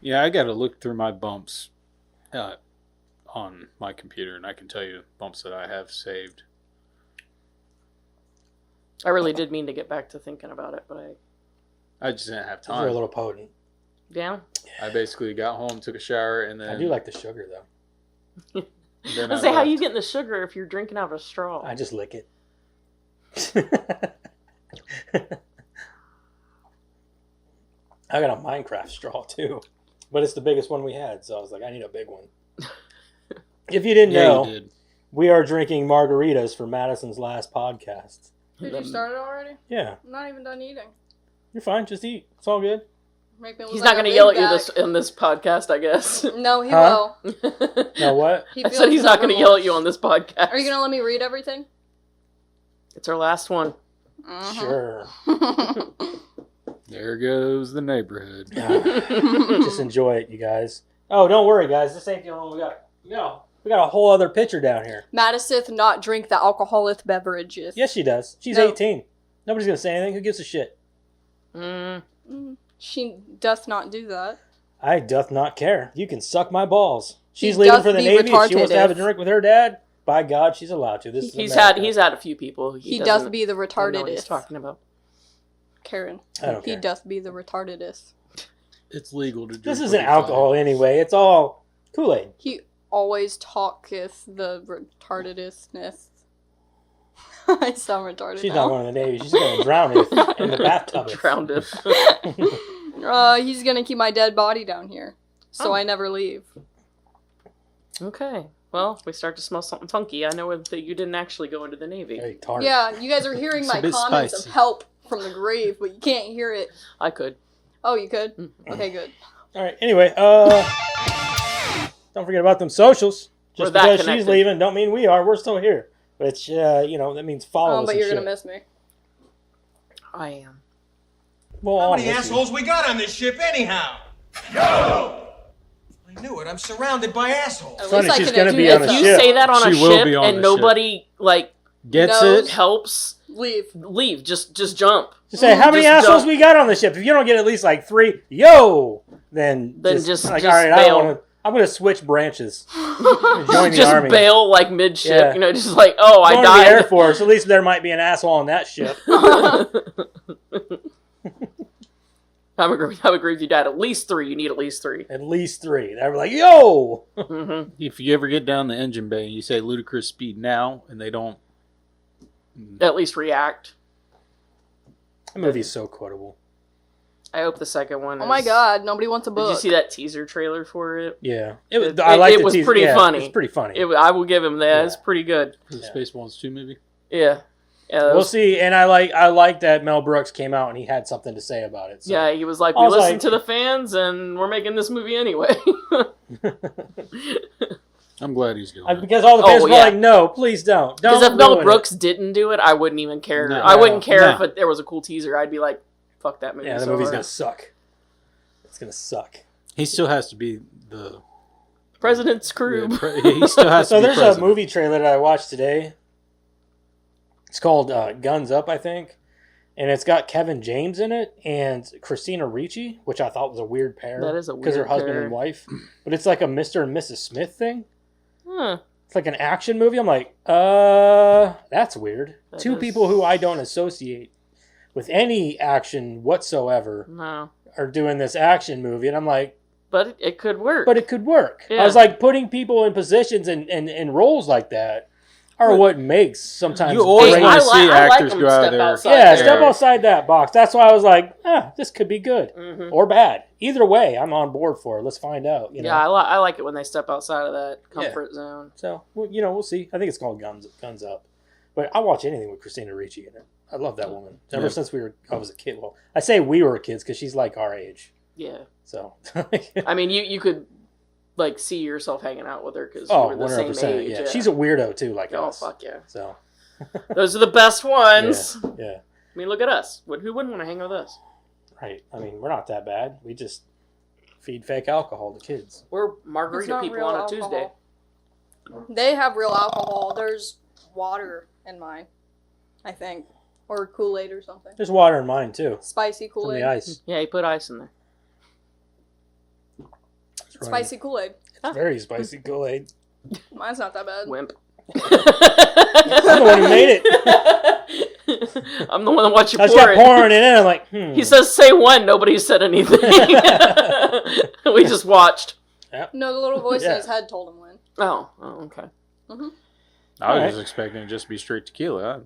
Yeah, I got to look through my bumps on my computer, and I can tell you bumps that I have saved. I really did mean to get back to thinking about it, but I just didn't have time. Those are a little potent. Yeah? I basically got home, took a shower, and then... I do like the sugar, though. I was say, how are you getting the sugar if you're drinking out of a straw? I just lick it. I got a Minecraft straw, too. But it's the biggest one we had, so I was like, I need a big one. If you didn't know, we are drinking margaritas for Madison's last podcast. Did you start it already? Yeah. I'm not even done eating. You're fine, just eat. It's all good. He's not going to yell at you in this podcast, I guess. No, he will. No, what? I said he's not going to yell at you on this podcast. Are you going to let me read everything? It's our last one. Sure. There goes the neighborhood. Just enjoy it, you guys. Oh, don't worry, guys. This ain't the only one we got. No, we got a whole other pitcher down here. Madison not drink the alcoholic beverages. Yes, she does. She's 18. Nobody's going to say anything. Who gives a shit? She doth not do that. I doth not care. You can suck my balls. She's leaving for the Navy. If she wants to have a drink with her dad, by God, she's allowed to. He's had a few people. He doth be the retardedest. Know what he's talking about. Karen. I don't care. He doth be the retardedest. It's legal to drink. This isn't alcohol anyway. It's all Kool-Aid. He always talketh the retardedestness. I sound retarded. She's not going to the Navy. She's going to drown it in the bathtub. Drowned it. He's going to keep my dead body down here. So I never leave. Okay. Well, if we start to smell something funky, I know that you didn't actually go into the Navy. Hey, tart. Yeah, you guys are hearing my comments of help from the grave, but you can't hear it. I could. Oh, you could? Okay, good. All right, anyway, don't forget about them socials. Just because she's leaving don't mean we are. We're still here. Which, that means follow us. But you're going to miss me. I am. Well, how many assholes we got on this ship anyhow? Yo! I knew it. I'm surrounded by assholes. Funny, she's going to be on a ship. If you say that on a ship and nobody, gets it, helps, leave. Just jump. Just say, how many assholes we got on the ship? If you don't get at least 3, then just all right, I'm going to switch branches. Join the Army. Just bail mid-ship, yeah. just I died. The Air Force, at least there might be an asshole on that ship. I agree with you, Dad. At least 3. You need at least 3. At least 3. They were like, yo! Mm-hmm. If you ever get down the engine bay and you say ludicrous speed now, and they don't... At least react. That movie's so quotable. I hope the second one Oh my God, nobody wants a book. Did you see that teaser trailer for it? Yeah. It was pretty funny. It's pretty funny. I will give him that. Yeah. It's pretty good. The Spaceballs 2 movie? Yeah. We'll see, and I like that Mel Brooks came out and he had something to say about it. So. Yeah, he was like, we listened to the fans, and we're making this movie anyway. I'm glad he's doing it. Because all the fans were like, no, please don't. Because if Mel Brooks didn't do it, I wouldn't even care. I wouldn't care if there was a cool teaser. I'd be like, fuck that movie. Yeah, the movie's going to suck. It's going to suck. He still has to be the... President's crew. He still has to be there's president. A movie trailer that I watched today. It's called Guns Up, I think. And it's got Kevin James in it and Christina Ricci, which I thought was a weird pair. That is a weird because they're husband pair. and wife. But it's like a Mr. and Mrs. Smith thing. Huh. It's like an action movie. I'm like, that's weird. Two people who I don't associate with any action whatsoever are doing this action movie. And I'm like... But it could work. Yeah. I was like, putting people in positions and roles like that are what makes sometimes... You always want to see actors go out there. Step outside that box. That's why I was like, this could be good or bad. Either way, I'm on board for it. Let's find out. You know? I like it when they step outside of that comfort zone. So, we'll see. I think it's called Guns Up. But I'll watch anything with Christina Ricci in it. I love that woman. Ever since I was a kid. Well, I say we were kids because she's like our age. Yeah. So. I mean, you could... see yourself hanging out with her because you were the 100%, same age. Yeah. She's a weirdo too, like us. Oh, fuck yeah. So. Those are the best ones. Yeah. I mean, look at us. Who wouldn't want to hang with us? Right. I mean, we're not that bad. We just feed fake alcohol to kids. We're margarita people on a Tuesday. They have real alcohol. There's water in mine, I think. Or Kool-Aid or something. There's water in mine too. Spicy Kool-Aid. From the ice. Yeah, he put ice in there. Spicy Kool-Aid. It's very spicy Kool-Aid. Mine's not that bad. Wimp. I'm the one who made it. I'm the one that watched you I just pour got it. pouring it in. I'm like, He says, say when. Nobody said anything. We just watched. No, the little voice in his head told him when. Oh, okay. Mm-hmm. I was just expecting it just to be straight tequila.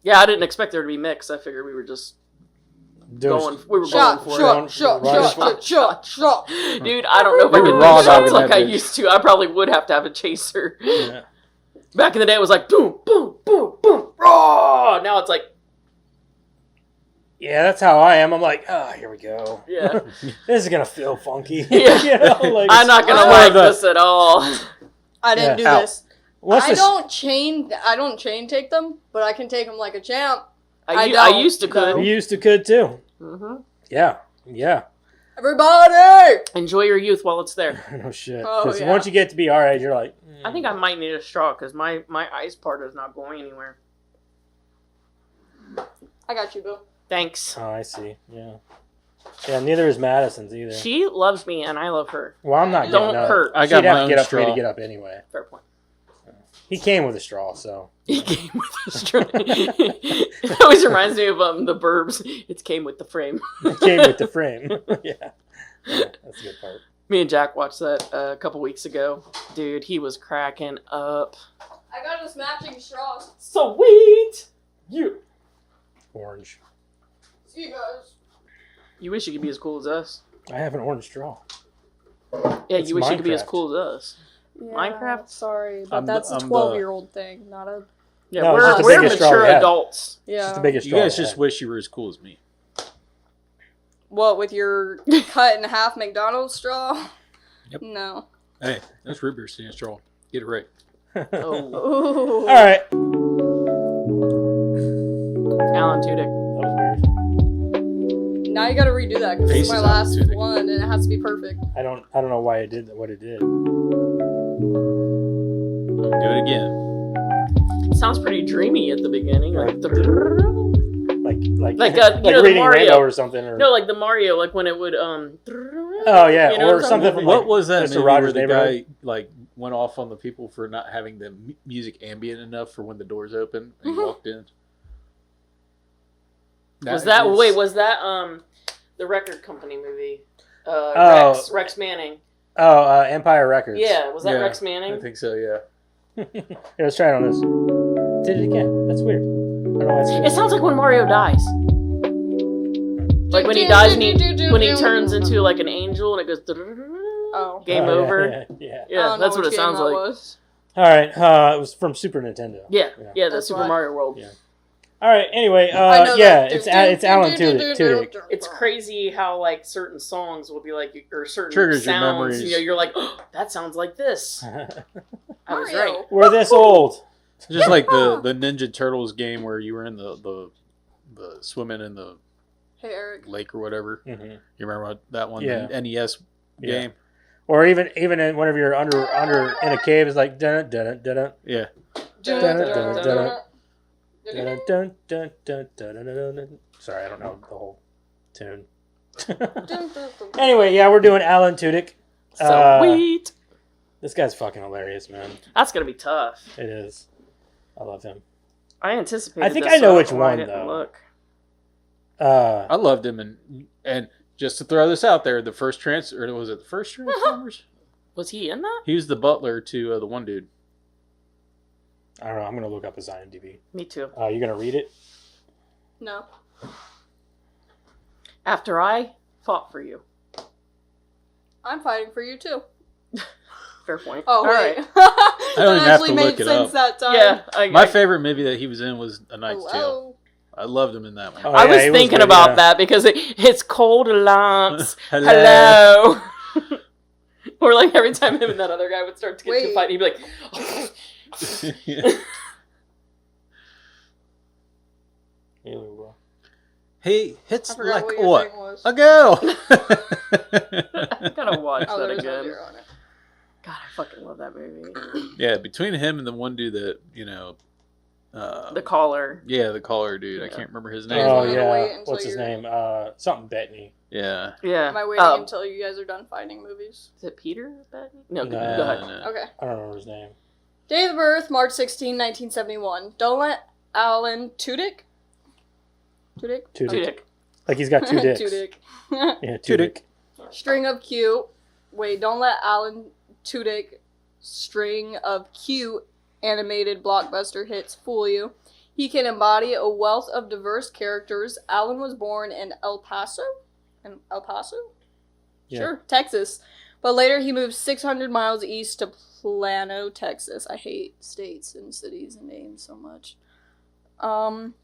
Yeah, I didn't expect there to be mix. I figured we were just going. We were Shot, going for shot. it. Dude, I don't know if I We could were do raw shots dogging like that I bitch. used to. I probably would have to have a chaser. Yeah. Back in the day, it was like boom, boom, boom, boom, raw. Now it's like, Yeah, that's how I am. I'm like, here we go. yeah. This is gonna feel funky. Yeah. You know, like, I'm not gonna Oh, like this at all. I didn't do Ow. this. What's I this? don't chain take them, but I can take them like a champ. I I used to don't. could. You used to could too. Mm-hmm. Yeah. Yeah. Everybody! Enjoy your youth while it's there. No shit. Oh, 'Cause yeah. once you get to be our age, you're like, I think I might need a straw because my ice part is not going anywhere. I got you, Bill. Thanks. Oh, I see. Yeah. Yeah, neither is Madison's either. She loves me and I love her. Well, I'm not Don't getting up. hurt. I got She'd my have to own get up for me straw. to get up anyway. Fair point. He came with a straw, so. He came with a straw. It always reminds me of the Burbs. It came with the frame. He came with the frame. Yeah. Yeah, that's a good part. Me and Jack watched that a couple weeks ago. Dude, he was cracking up. I got us matching straws. Sweet! You. Orange. See you guys. You wish you could be as cool as us. I have an orange straw. Yeah, It's you wish you could be as Minecraft. cool as us. Yeah, Minecraft? Sorry, but I'm that's the- a I'm 12-year-old thing, not a... Yeah, No, it's just the we're biggest straw mature we have. adults. Yeah. It's just the biggest You straw. guys I just have. wish you were as cool as me. What, with your cut in half McDonald's straw? Yep. No. Hey, that's root beer stand straw. Get it right. Oh, Ooh. All right. Alan Tudyk. That was weird. Now you gotta redo that because it's Faces my out last to the- one and it has to be perfect. I don't know why it did what it did. Do it again. Sounds pretty dreamy at the beginning. Like, Like you know, the reading Mario. Rainbow or something. Or, no, like the Mario, like when it would oh yeah, you know or what I'm something talking from What like, was that Mr. movie Rogers' where the Neighborhood? guy like went off on the people for not having the music ambient enough for when the doors open and he walked in? was is- that the record company movie? Oh. Rex Manning. Empire Records. Yeah, was that Yeah, Rex I Manning? think so. Yeah. Here, let's try it on this. Did it again. That's weird. I don't know why it's It sounds like when Mario dies. Like when he dies and when he turns into like an angel and it goes Oh. game Oh, yeah, over. Yeah, yeah. Yeah, I don't know that's what which it game sounds that like. was. All right. It was from Super Nintendo. Yeah, that's That's Super why. Mario World. Yeah. All right. Anyway, I know yeah, that. it's Alan Tudyk. It's crazy how like certain songs will be like or certain Triggers your sounds. memories. You know, you're like, oh, that sounds like this. I was Mario. right. We're this old. It's just like the Ninja Turtles game where you were in the swimming in the Hey, Eric. lake or whatever. Mm-hmm. You remember that one? Yeah. The NES Yeah. game. Or even whenever you're under in a cave, it's like dun dun dun dun Yeah. dun dun dun dun. Dun, dun, dun, dun, dun, dun, dun, dun. Sorry, I don't know the whole tune. Anyway, yeah, we're doing Alan Tudyk. Sweet. This guy's fucking hilarious, man. That's gonna be tough. It is. I love him. I anticipated. I think this, I know so which why I one, didn't though. Look. I loved him, and just to throw this out there, the first was it the first Transformers? Was he in that? He was the butler to the one dude. I don't know. I'm gonna look up his IMDb. Me too. You gonna read it? No. After I fought for you. I'm fighting for you too. Fair point. Oh, All wait. right. I don't even have actually to made look it sense up. that time. Yeah. My favorite movie that he was in was A Knight's Tale. Hello. I loved him in that one. Oh, I yeah, was he thinking good, about yeah. that because it's cold Lance. Hello. Hello. Or like every time him and that other guy would start to get to a Wait. fight, he'd be like, He hits I forgot like what your what? thing was. A girl. I gotta watch Oh, that there's no again. deer on it. God, I fucking love that movie. Yeah, between him and the one dude that The Caller. yeah, the caller dude. I Yeah. can't remember his Oh name. I'm gonna wait yeah. until What's his you're- name? Something Bettany. Yeah. Yeah. Am I waiting until you guys are done finding movies? Is it Peter? No, No. go ahead. No. Okay. I don't remember his name. Date of birth, March 16, 1971. Don't let Alan Dudyk? Tudyk. Like he's got two dicks. Dudyk. Yeah, Tudyk. String of cute. Wait, don't let Alan Tudyk string of cute animated blockbuster hits fool you. He can embody a wealth of diverse characters. Alan was born in El Paso? Yeah. Sure, Texas. But later he moved 600 miles east to Plano, Texas. I hate states and cities and names so much.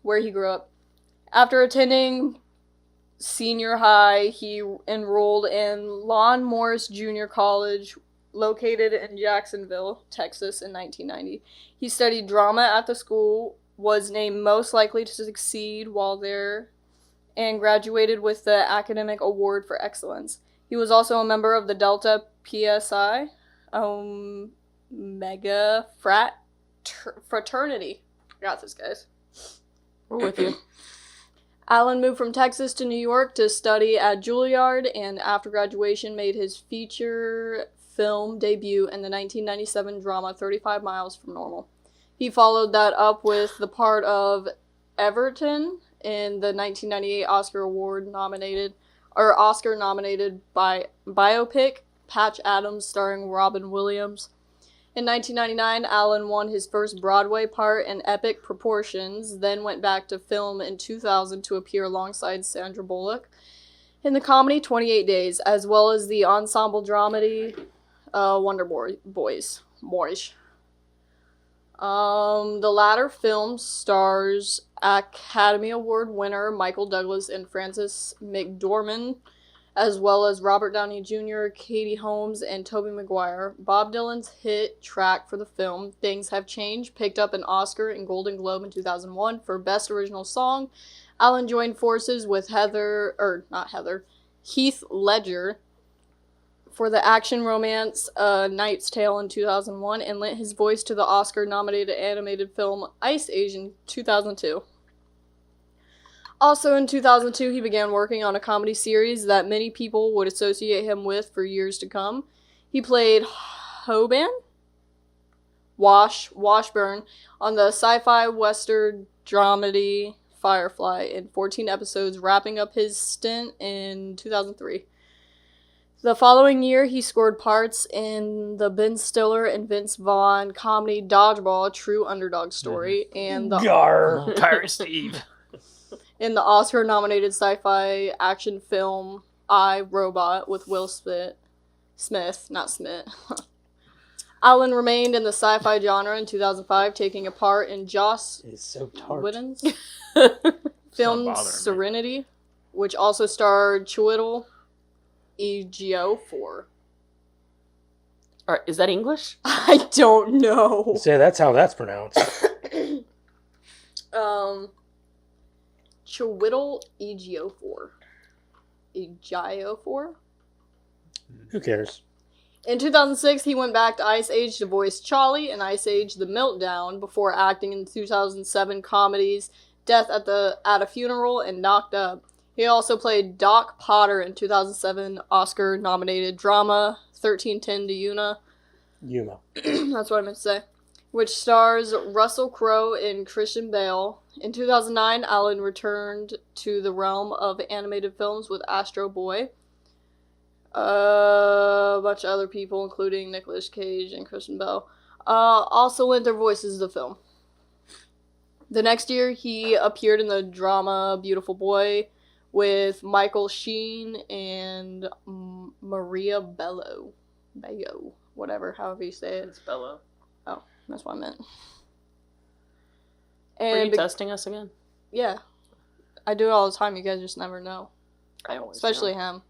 Where he grew up. After attending senior high, he enrolled in Lon Morris Junior College, located in Jacksonville, Texas, in 1990. He studied drama at the school, was named most likely to succeed while there, and graduated with the Academic Award for Excellence. He was also a member of the Delta PSI Omega fraternity. Got this, guys. We're with you. Alan moved from Texas to New York to study at Juilliard, and after graduation made his feature film debut in the 1997 drama 35 Miles from Normal. He followed that up with the part of Everton in the 1998 Oscar-nominated biopic Patch Adams starring Robin Williams. In 1999, Alan won his first Broadway part in Epic Proportions, then went back to film in 2000 to appear alongside Sandra Bullock in the comedy 28 Days, as well as the ensemble dramedy Wonder Boys. The latter film stars Academy Award winner Michael Douglas and Frances McDormand, as well as Robert Downey Jr., Katie Holmes, and Tobey Maguire. Bob Dylan's hit track for the film, Things Have Changed, picked up an Oscar and Golden Globe in 2001 for Best Original Song. Alan joined forces with Heath Ledger for the action romance Knight's Tale in 2001, and lent his voice to the Oscar-nominated animated film Ice Age in 2002. Also in 2002, he began working on a comedy series that many people would associate him with for years to come. He played Washburn, on the sci-fi western dramedy Firefly in 14 episodes, wrapping up his stint in 2003. The following year, he scored parts in the Ben Stiller and Vince Vaughn comedy Dodgeball, a true underdog story, and the Pirate Steve. in the Oscar-nominated sci-fi action film I, Robot with Will Smith. Alan remained in the sci-fi genre in 2005, taking a part in Joss Whedon's film Serenity, which also starred Chiwetel Ejiofor. Alright, is that English? I don't know. Say that's how that's pronounced. Chiwetel Ejiofor. Who cares? In 2006, he went back to Ice Age to voice Charlie in Ice Age The Meltdown before acting in the 2007 comedies Death at a Funeral and Knocked Up. He also played Doc Potter in 2007 Oscar-nominated drama 1310 to Yuma. That's what I meant to say. Which stars Russell Crowe and Christian Bale. In 2009, Alan returned to the realm of animated films with Astro Boy. A bunch of other people, including Nicolas Cage and Christian Bale, also lent their voices to the film. The next year, he appeared in the drama Beautiful Boy with Michael Sheen and Maria Bello. Whatever, however you say it. It's Bello. Oh, that's what I meant. Are you testing us again? Yeah. I do it all the time, you guys just never know. I always Especially him.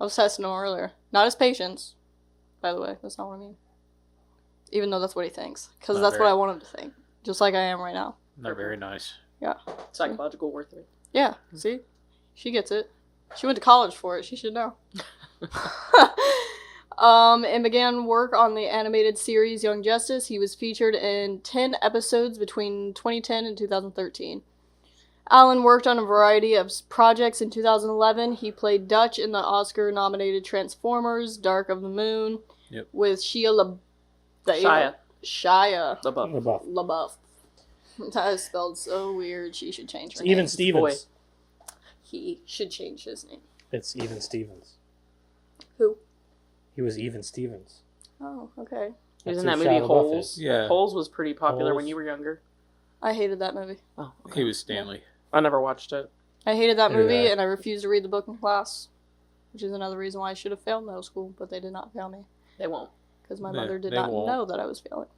I was testing him earlier. Not his patience, by the way. That's not what I mean. Even though that's what he thinks. Because that's what I want him to think. Just like I am right now. They're very nice. Yeah. Psychological warfare. Yeah, see? She gets it. She went to college for it. She should know. And began work on the animated series Young Justice. He was featured in 10 episodes between 2010 and 2013. Alan worked on a variety of projects in 2011. He played Dutch in the Oscar-nominated Transformers: Dark of the Moon with Shia LaBeouf. That is spelled so weird. She should change her name. Even Stevens. He should change his name. It's Even Stevens. Who? He was Even Stevens. Oh, okay. He was in that movie Holes. Yeah. Holes was pretty popular when you were younger. I hated that movie. Oh, okay. He was Stanley. I never watched it. I hated that movie, and I refused to read the book in class, which is another reason why I should have failed middle school, but they did not fail me. They won't. Because my mother did not know that I was failing.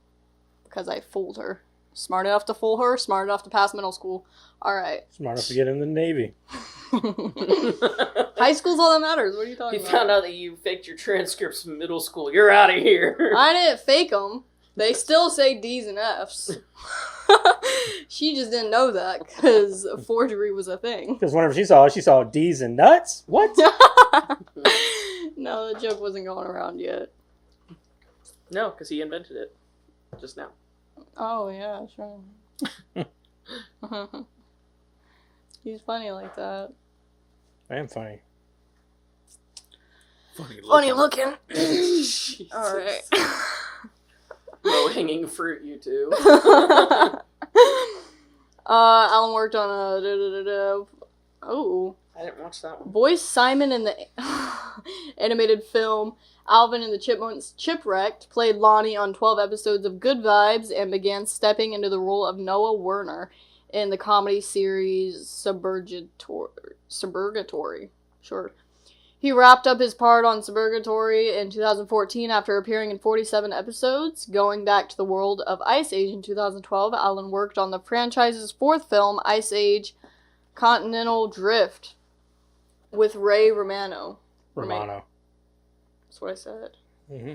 Because I fooled her. Smart enough to fool her, smart enough to pass middle school. Alright. Smart enough to get in the Navy. High school's all that matters. What are you talking about? He found out that you faked your transcripts from middle school. You're out of here. I didn't fake them. They still say D's and F's. She just didn't know that because forgery was a thing. Because whenever she saw D's and nuts. What? No, the joke wasn't going around yet. No, because he invented it just now. Oh, yeah, sure. He's funny like that. I am funny. Funny looking. Alright. Low-hanging fruit, you two. Alan worked on a... I didn't watch that one. Voiced Simon in the animated film Alvin and the Chipmunks Chipwrecked, played Lonnie on 12 episodes of Good Vibes, and began stepping into the role of Noah Werner in the comedy series Suburgatory. Sure. He wrapped up his part on Suburgatory in 2014 after appearing in 47 episodes. Going back to the world of Ice Age in 2012, Alan worked on the franchise's fourth film, Ice Age Continental Drift, with Ray Romano. That's what I said. Mm-hmm.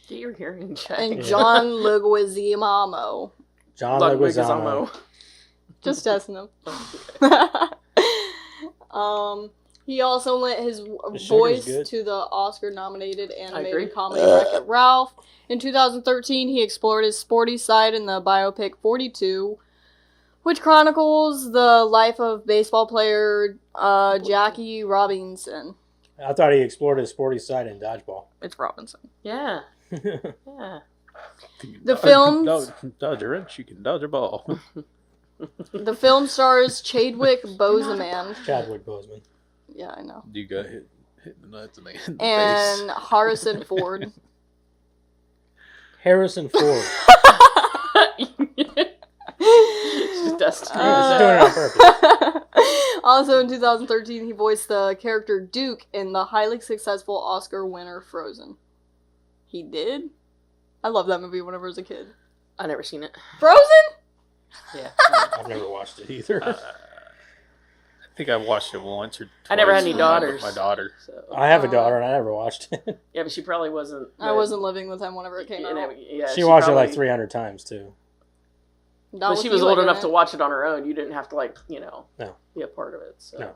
Get your hearing checked. And John Leguizamo. John Leguizamo. Just testing him. He also lent his voice to the Oscar-nominated animated comedy Wreck-It Ralph. In 2013, he explored his sporty side in the biopic 42, which chronicles the life of baseball player Jackie Robinson. I thought he explored his sporty side in Dodgeball. It's Robinson. Yeah. Yeah. The film... Dodge a wrench, you can dodge a ball. The film stars Chadwick Boseman. Chadwick Boseman. Yeah, I know. You got hit the nuts in the face. And Harrison Ford. Harrison Ford. She's dusting. She's doing it on purpose. Also in 2013, he voiced the character Duke in the highly successful Oscar winner Frozen. He did? I loved that movie whenever I was a kid. I've never seen it. Frozen? Yeah. I've never watched it either. I think I watched it once or twice. I never had any daughters. My daughter. So. I have a daughter and I never watched it. Yeah, but she probably wasn't. I wasn't living with him whenever it came out. Yeah, she watched it like 300 times too. But she was old enough to watch it on her own. You didn't have to, like, be a part of it. So. No.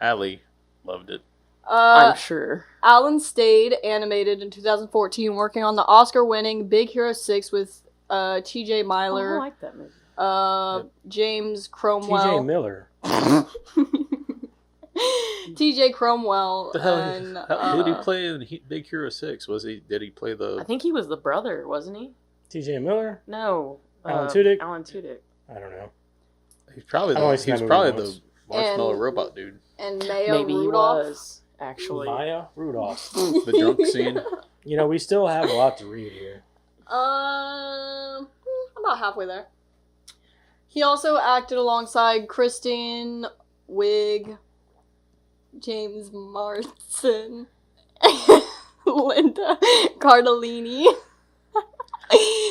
Allie loved it. I'm sure. Alan stayed animated in 2014, working on the Oscar-winning Big Hero 6 with T.J. Miller. Oh, I like that movie. James Cromwell. T.J. Miller. T.J. Cromwell. The hell, and, who did he play in Big Hero 6? Did he play the... I think he was the brother, wasn't he? T.J. Miller? No. Alan Tudyk? Alan Tudyk. I don't know. He's probably the marshmallow robot dude. And Maya Maybe Rudolph. he was, actually. Maya Rudolph. The drunk scene. You know, we still have a lot to read here. I'm about halfway there. He also acted alongside Kristen Wiig, James Marsden, Linda Cardellini.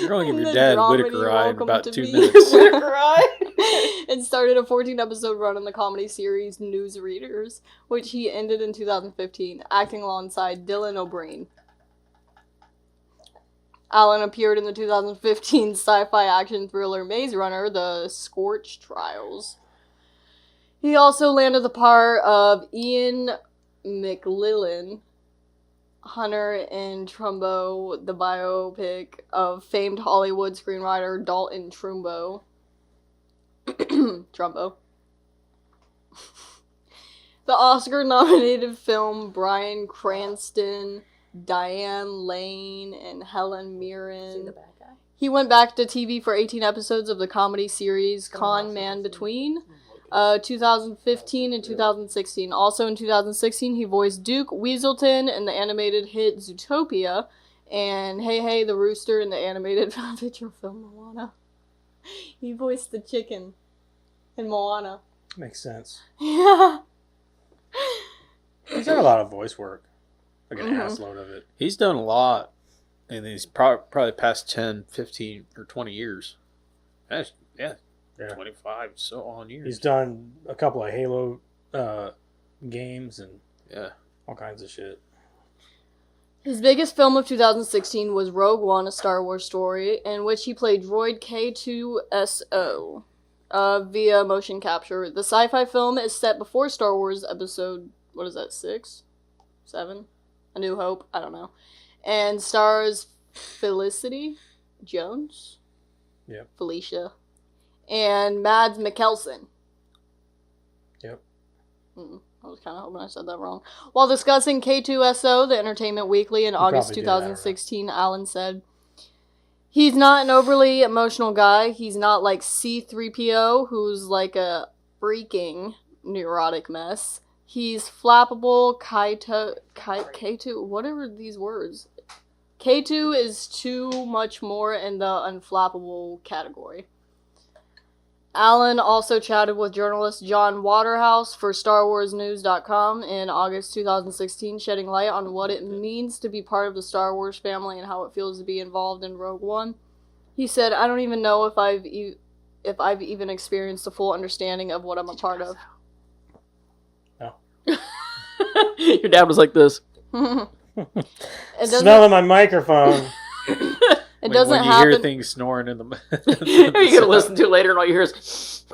You're going to give your dad Whitaker Eye in about 2 minutes. Whitaker Eye? And started a 14-episode run on the comedy series Newsreaders, which he ended in 2015, acting alongside Dylan O'Brien. Alan appeared in the 2015 sci-fi action thriller Maze Runner, The Scorch Trials. He also landed the part of Ian McLillan, Hunter in Trumbo, the biopic of famed Hollywood screenwriter Dalton Trumbo. Trumbo. The Oscar-nominated film Bryan Cranston, Diane Lane, and Helen Mirren. The bad guy. He went back to TV for 18 episodes of the comedy series Con Man Between, 2015 and 2016. Also in 2016, he voiced Duke Weaselton in the animated hit Zootopia, and Hey Hey the Rooster in the animated feature film Moana. He voiced the chicken in Moana. Makes sense. Yeah. He's done a lot of voice work. Like an assload of it. He's done a lot in these probably past 10, 15, or 20 years. That's, yeah. 25, so on years. He's done a couple of Halo games and all kinds of shit. His biggest film of 2016 was Rogue One, a Star Wars story, in which he played droid K2SO via motion capture. The sci-fi film is set before Star Wars episode, 6? 7? A New Hope? I don't know. And stars Felicity Jones? Yep. Felicia. And Mads Mikkelsen. Yep. I was kind of hoping I said that wrong. While discussing K2SO, the Entertainment Weekly, in August 2016, Alan said, "He's not an overly emotional guy. He's not like C-3PO, who's like a freaking neurotic mess. He's flappable, K2, whatever these words. K2 is too much more in the unflappable category." Alan also chatted with journalist John Waterhouse for StarWarsNews.com in August 2016, shedding light on what it means to be part of the Star Wars family and how it feels to be involved in Rogue One. He said, "I don't even know if I've even experienced a full understanding of what I'm a part of." Oh. Your dad was like this. Smelling my microphone. It doesn't when you happen. hear things snoring in the. You're gonna listen to it later, and all you hear is.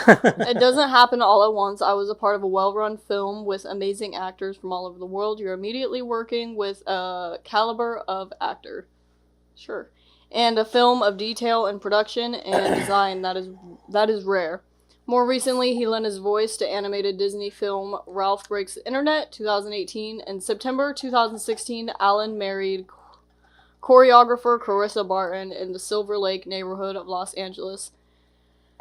It doesn't happen all at once. I was a part of a well-run film with amazing actors from all over the world. You're immediately working with a caliber of actor. Sure. And a film of detail and production and design that is rare. More recently, he lent his voice to animated Disney film Ralph Breaks the Internet, 2018. In September 2016, Alan married choreographer Carissa Barton in the Silver Lake neighborhood of Los Angeles.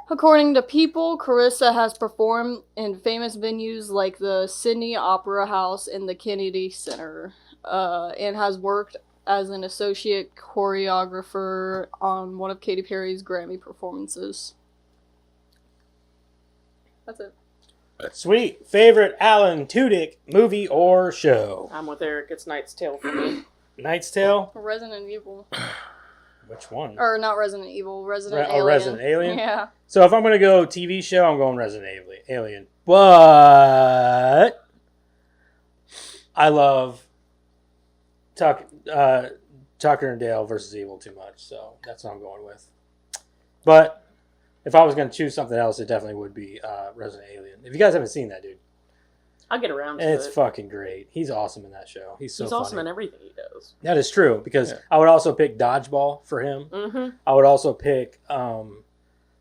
According to People, Carissa has performed in famous venues like the Sydney Opera House and the Kennedy Center, and has worked as an associate choreographer on one of Katy Perry's Grammy performances. That's it. Sweet. Favorite Alan Dudyk movie or show? I'm with Eric. It's Knight's Tale for me. Knight's Tale? Resident Evil. Which one? Or not Resident Evil, Resident Alien. Resident Alien? Yeah. So if I'm going to go TV show, I'm going Resident Alien. But I love Tucker and Dale versus Evil too much, so that's what I'm going with. But if I was going to choose something else, it definitely would be Resident Alien. If you guys haven't seen that, dude. I'll get around to It's it. fucking great. He's awesome in that show. He's so He's funny. awesome in everything he does. That is true, because I would also pick Dodgeball for him. Mm-hmm. I would also pick, what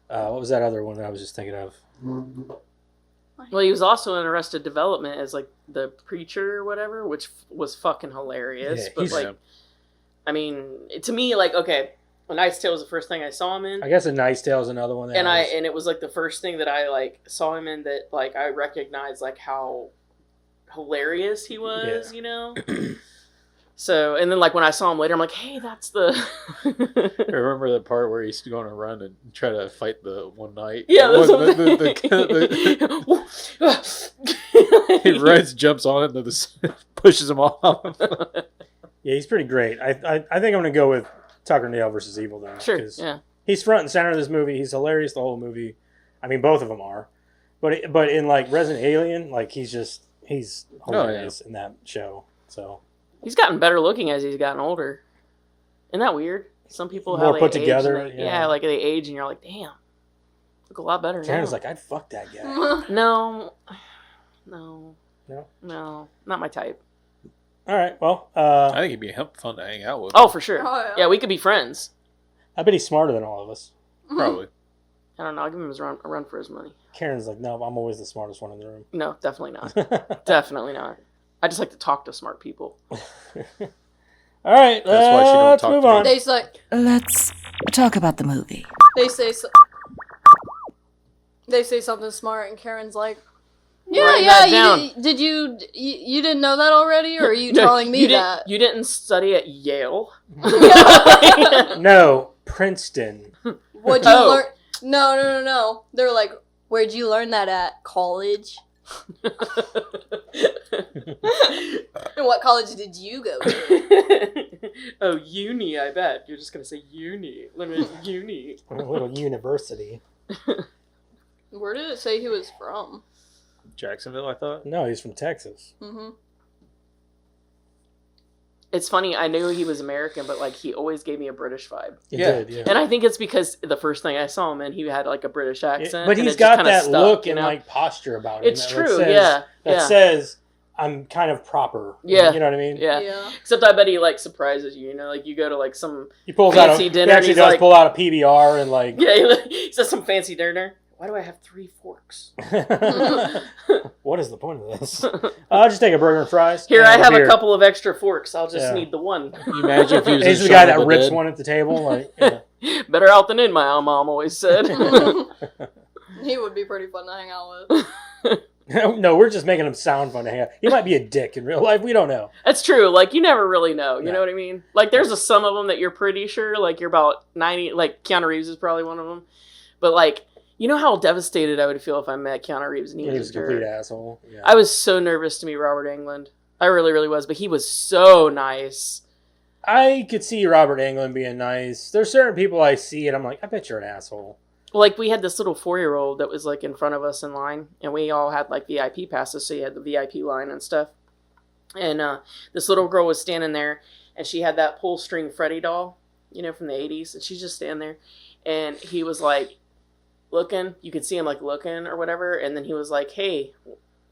was that other one that I was just thinking of? Well, he was also in Arrested Development as, like, the preacher or whatever, which was fucking hilarious. Yeah, but, like, I mean, to me, like, okay, A Knight's Tale was the first thing I saw him in. I guess A Knight's Tale is another one. And it was, like, the first thing that I, like, saw him in that, like, I recognized, like, how hilarious he was, you know? So, and then, like, when I saw him later, I'm like, hey, that's the... I remember the part where he's going to run and try to fight the one knight. Yeah, that's he runs, jumps on it, and pushes him off. Yeah, he's pretty great. I think I'm going to go with Tucker and Dale versus Evil, though. Sure, yeah. He's front and center of this movie. He's hilarious the whole movie. I mean, both of them are. But in, like, Resident Alien, like, he's hilarious in that show. So he's gotten better looking as he's gotten older. Isn't that weird? Some people more how put they together. age, like they age, and you're like, damn, look a lot better Karen's now. like, I'd fuck that guy. No, not my type. All right, well, I think he'd be fun to hang out with. Oh, for sure. Oh, yeah. Yeah, we could be friends. I bet he's smarter than all of us. Probably. I don't know. I'll give him a run for his money. Karen's like, no, I'm always the smartest one in the room. No, definitely not. Definitely not. I just like to talk to smart people. All right, That's why she don't let's talk move to me. on. They say Let's talk about the movie. they say so, they say something smart, and Karen's like, "Yeah, Write yeah. that down. Did you didn't know that already, or are you telling me that?" You didn't study at Yale. No, Princeton. What'd you Oh. learn? No. They're like, "Where'd you learn that at? College? And what college did you go to?" Oh, uni, I bet. You're just going to say uni. Uni. A little university. Where did it say he was from? Jacksonville, I thought. No, he's from Texas. Mm-hmm. It's funny, I knew he was American, but like he always gave me a British vibe. He Yeah. did, yeah. And I think it's because the first thing I saw him in, he had like a British accent. But and he's it just got kinda that stuck, look you and know? like posture about him. It's that true, says, yeah. That Yeah. says, I'm kind of proper. Yeah. You know what I mean? Yeah. Except I bet he like surprises you, you know, like you go to like some He pulls fancy out dinner he and actually he's does like- pull out a PBR and like, he says some fancy dinner. Why do I have 3 forks? what is the point of this? I'll just take a burger and fries. Here, and I have beer. a couple of extra forks. I'll just Yeah. need the one. Can you imagine if he was And he's in the guy Shaun of that the rips Dead? one at the table. Like, yeah. Better out than in, my mom always said. He would be pretty fun to hang out with. No, we're just making him sound fun to hang out. He might be a dick in real life. We don't know. That's true. Like, you never really know. You No. know what I mean? Like, there's some of them that you're pretty sure, like, you're about 90, like, Keanu Reeves is probably one of them. But, like, you know how devastated I would feel if I met Keanu Reeves and he He's was a complete dirt? asshole. Yeah. I was so nervous to meet Robert Englund. I really, really was. But he was so nice. I could see Robert Englund being nice. There's certain people I see and I'm like, I bet you're an asshole. Like, we had this little 4-year-old that was, like, in front of us in line. And we all had, like, VIP passes, so you had the VIP line and stuff. And this little girl was standing there, and she had that pull string Freddy doll, you know, from the 80s. And she's just standing there. And he was, like, looking. You could see him, like, looking or whatever. And then he was like, hey,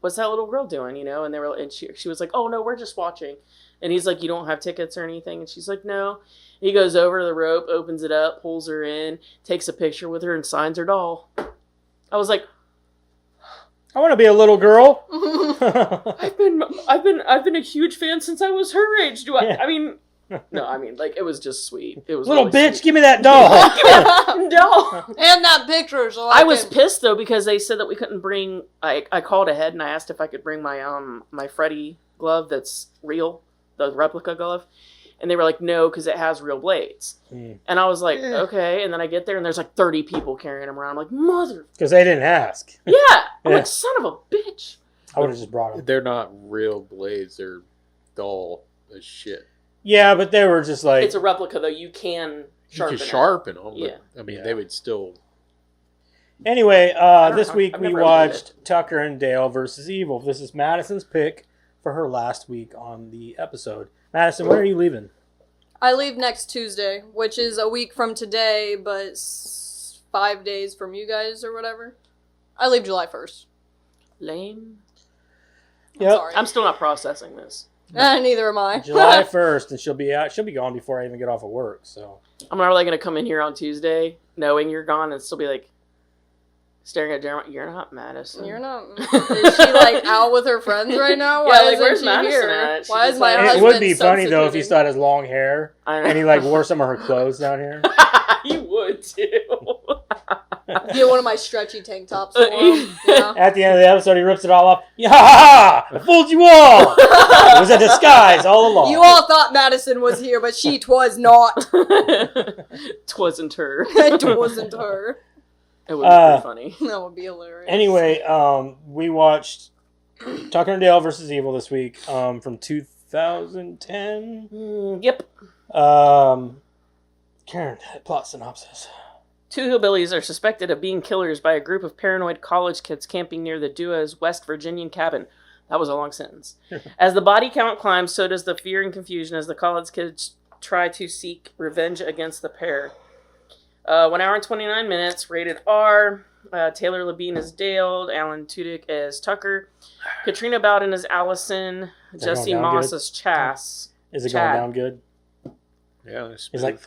what's that little girl doing, you know? And she was like, oh, no, we're just watching. And he's like, you don't have tickets or anything? And she's like, no. He goes over the rope, opens it up, pulls her in, takes a picture with her, and signs her doll. I was like, I want to be a little girl. I've been a huge fan since I was her age. Yeah. I mean, no, I mean, like, it was just sweet. It was Little really bitch, sweet. give me that doll. No. And that picture, so I was pissed though because they said that we couldn't bring. I called ahead and I asked if I could bring my my Freddy glove that's real, the replica glove, and they were like, no, because it has real blades. And I was like, okay. And then I get there and there's like 30 people carrying them around. I'm like, mother. Because they didn't ask. Yeah. I'm Yeah. like, son of a bitch. I would have just brought them. They're not real blades. They're dull as shit. Yeah, but they were just like... It's a replica though. You can You sharpen could it. sharpen them. Yeah. But, I mean, Yeah. they would still... Anyway, don't this know. week I've we never opened watched Tucker and Dale versus Evil. This is Madison's pick for her last week on the episode. Madison, when are you leaving? I leave next Tuesday, which is a week from today, but 5 days from you guys or whatever. I leave July 1st. Lame. Yep. Sorry. I'm still not processing this. Neither am I. July 1st, and she'll be out. She'll be gone before I even get off of work. So I'm not really going to come in here on Tuesday knowing you're gone and still be like staring at Jeremiah. You're not Madison. You're not. Is she like out with her friends right now? Yeah, Why like, isn't where's she Madison here? at? She Why just is my like- it husband would be funny though if he substituting? still had his long hair I know. and he like wore some of her clothes down here. You would too. Get one of my stretchy tank tops for him. Yeah. At the end of the episode, he rips it all off. Yeah, ha, ha! I fooled you all. It was a disguise all along. You all thought Madison was here, but she twas not. Twasn't her. It wasn't her. It would be pretty funny. That would be hilarious. Anyway, we watched Tucker and Dale versus Evil this week from 2010. Yep. Karen, plot synopsis. 2 hillbillies are suspected of being killers by a group of paranoid college kids camping near the duo's West Virginian cabin. That was a long sentence. As the body count climbs, so does the fear and confusion as the college kids try to seek revenge against the pair. 1 hour and 29 minutes, rated R. Taylor Labine as Dale, Alan Dudyk as Tucker, Katrina Bowden as Allison, that Jesse going down Moss good? as Chas. Is it Chad. going down good? Yeah, it's He's like,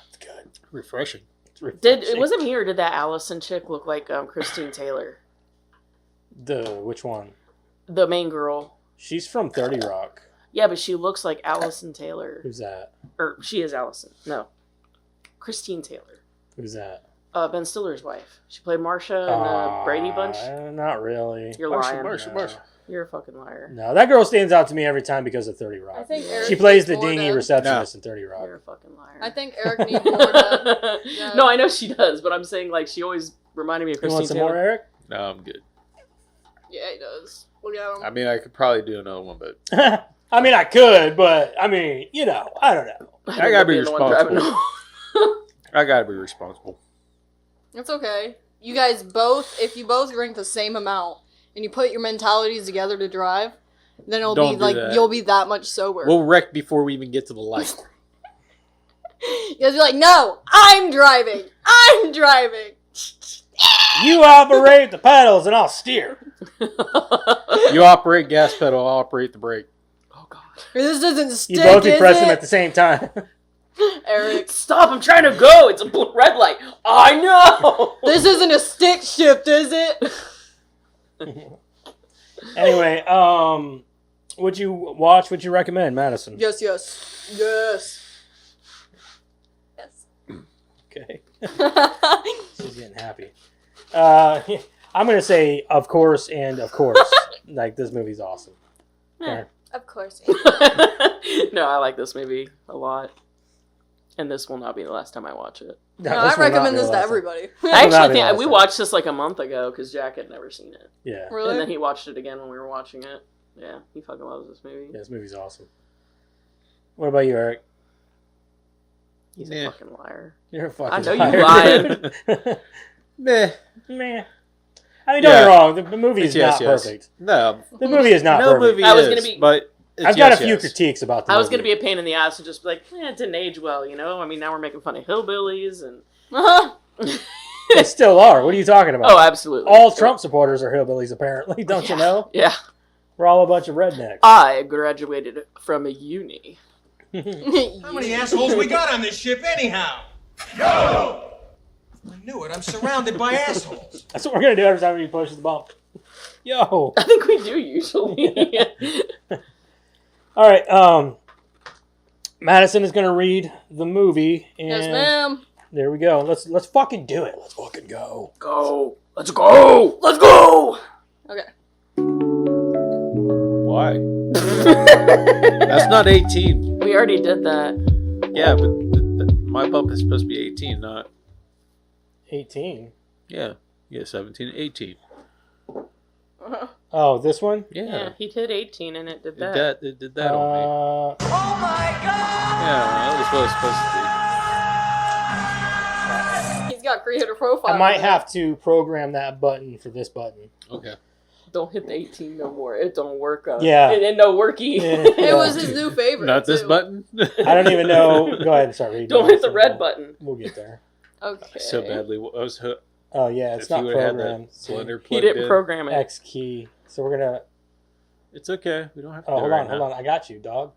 it's good. refreshing. Was it me or did that Allison chick look like Christine Taylor? Which one? The main girl. She's from 30 Rock. Yeah, but she looks like Allison Taylor. Who's that? Or she is Allison. No. Christine Taylor. Who's that? Ben Stiller's wife. She played Marsha in the Brady Bunch. Not really. You're lying. Marsha. You're a fucking liar. No, that girl stands out to me every time because of 30 Rock. I think Eric She plays the needs more dingy dub. receptionist in 30 Rock. You're a fucking liar. I think Eric needs more dub. Yeah. No, I know she does, but I'm saying like she always reminded me of You Christine want some Taylor. more, Eric? No, I'm good. Yeah, he does. Look at him. I mean, I could probably do another one, but I mean, I could, but I mean, you know, I don't know. I gotta be Being the one driving responsible. I gotta be responsible. It's okay. You guys both, if you both drink the same amount and you put your mentalities together to drive, then it'll Don't be do like that. you'll be that much sober. We'll wreck before we even get to the light. You guys be like, no, I'm driving. I'm driving. You operate the pedals and I'll steer. You operate gas pedal, I'll operate the brake. Oh god. This doesn't stick, You both is press them it? at the same time. Eric, Stop! I'm trying to go. It's a red light. I know. this isn't a stick shift, is it? Anyway, would you watch? Would you recommend, Madison? Yes, yes. Yes. Okay. She's getting happy. I'm gonna say, of course, and of course. Like, this movie's awesome. Karen? Of course. No, I like this movie a lot. And this will not be the last time I watch it. No, this I will not recommend be this the to last everybody. I will not actually be the think last we time. watched this like a month ago because Jack had never seen it. Yeah. Really? And then he watched it again when we were watching it. Yeah, he fucking loves this movie. Yeah, this movie's awesome. What about you, Eric? He's Yeah. a fucking liar. You're a fucking I know you liar. Meh. Meh. I mean, don't Yeah. get me wrong. The movie is It's yes, not yes. perfect. No, The movie is not no perfect. movie I was is, gonna be- but it's I've got yes, a few yes. critiques about the I movie. was going to be a pain in the ass and just be like, it didn't age well, you know? I mean, now we're making fun of hillbillies and... They still are. What are you talking about? Oh, absolutely. All Trump supporters are hillbillies, apparently. Don't you know? Yeah. We're all a bunch of rednecks. I graduated from a uni. How many assholes we got on this ship anyhow? Yo! I knew it. I'm surrounded by assholes. That's what we're going to do every time we push the bump. Yo. I think we do usually. All right. Madison is going to read the movie. And Yes, ma'am. there we go. Let's fucking do it. Let's fucking go. Go. Let's go. Let's go. Okay. Why? That's not 18. We already did that. Yeah, but my bump is supposed to be 18, not... 18. Yeah, 17, 18. Oh, this one? Yeah, he did 18 and it did that. It did that on me. Oh my god! Yeah, that was what it was supposed to He's got creator profile. I might have to program that button for this button. be. Okay. Don't hit the 18 no more. It don't work. Yeah. It no worky. It was his new favorite. Not this too. button? I don't even know. Go ahead and start reading. Don't hit the red button. We'll get there. Okay. So badly. I was hooked. Oh, yeah. It's If not you would have had programmed. that See, blender He plugged didn't in. program it. X key. So we're going to... It's okay. We don't have to Oh, do hold it on. right Hold now. on. I got you, dog.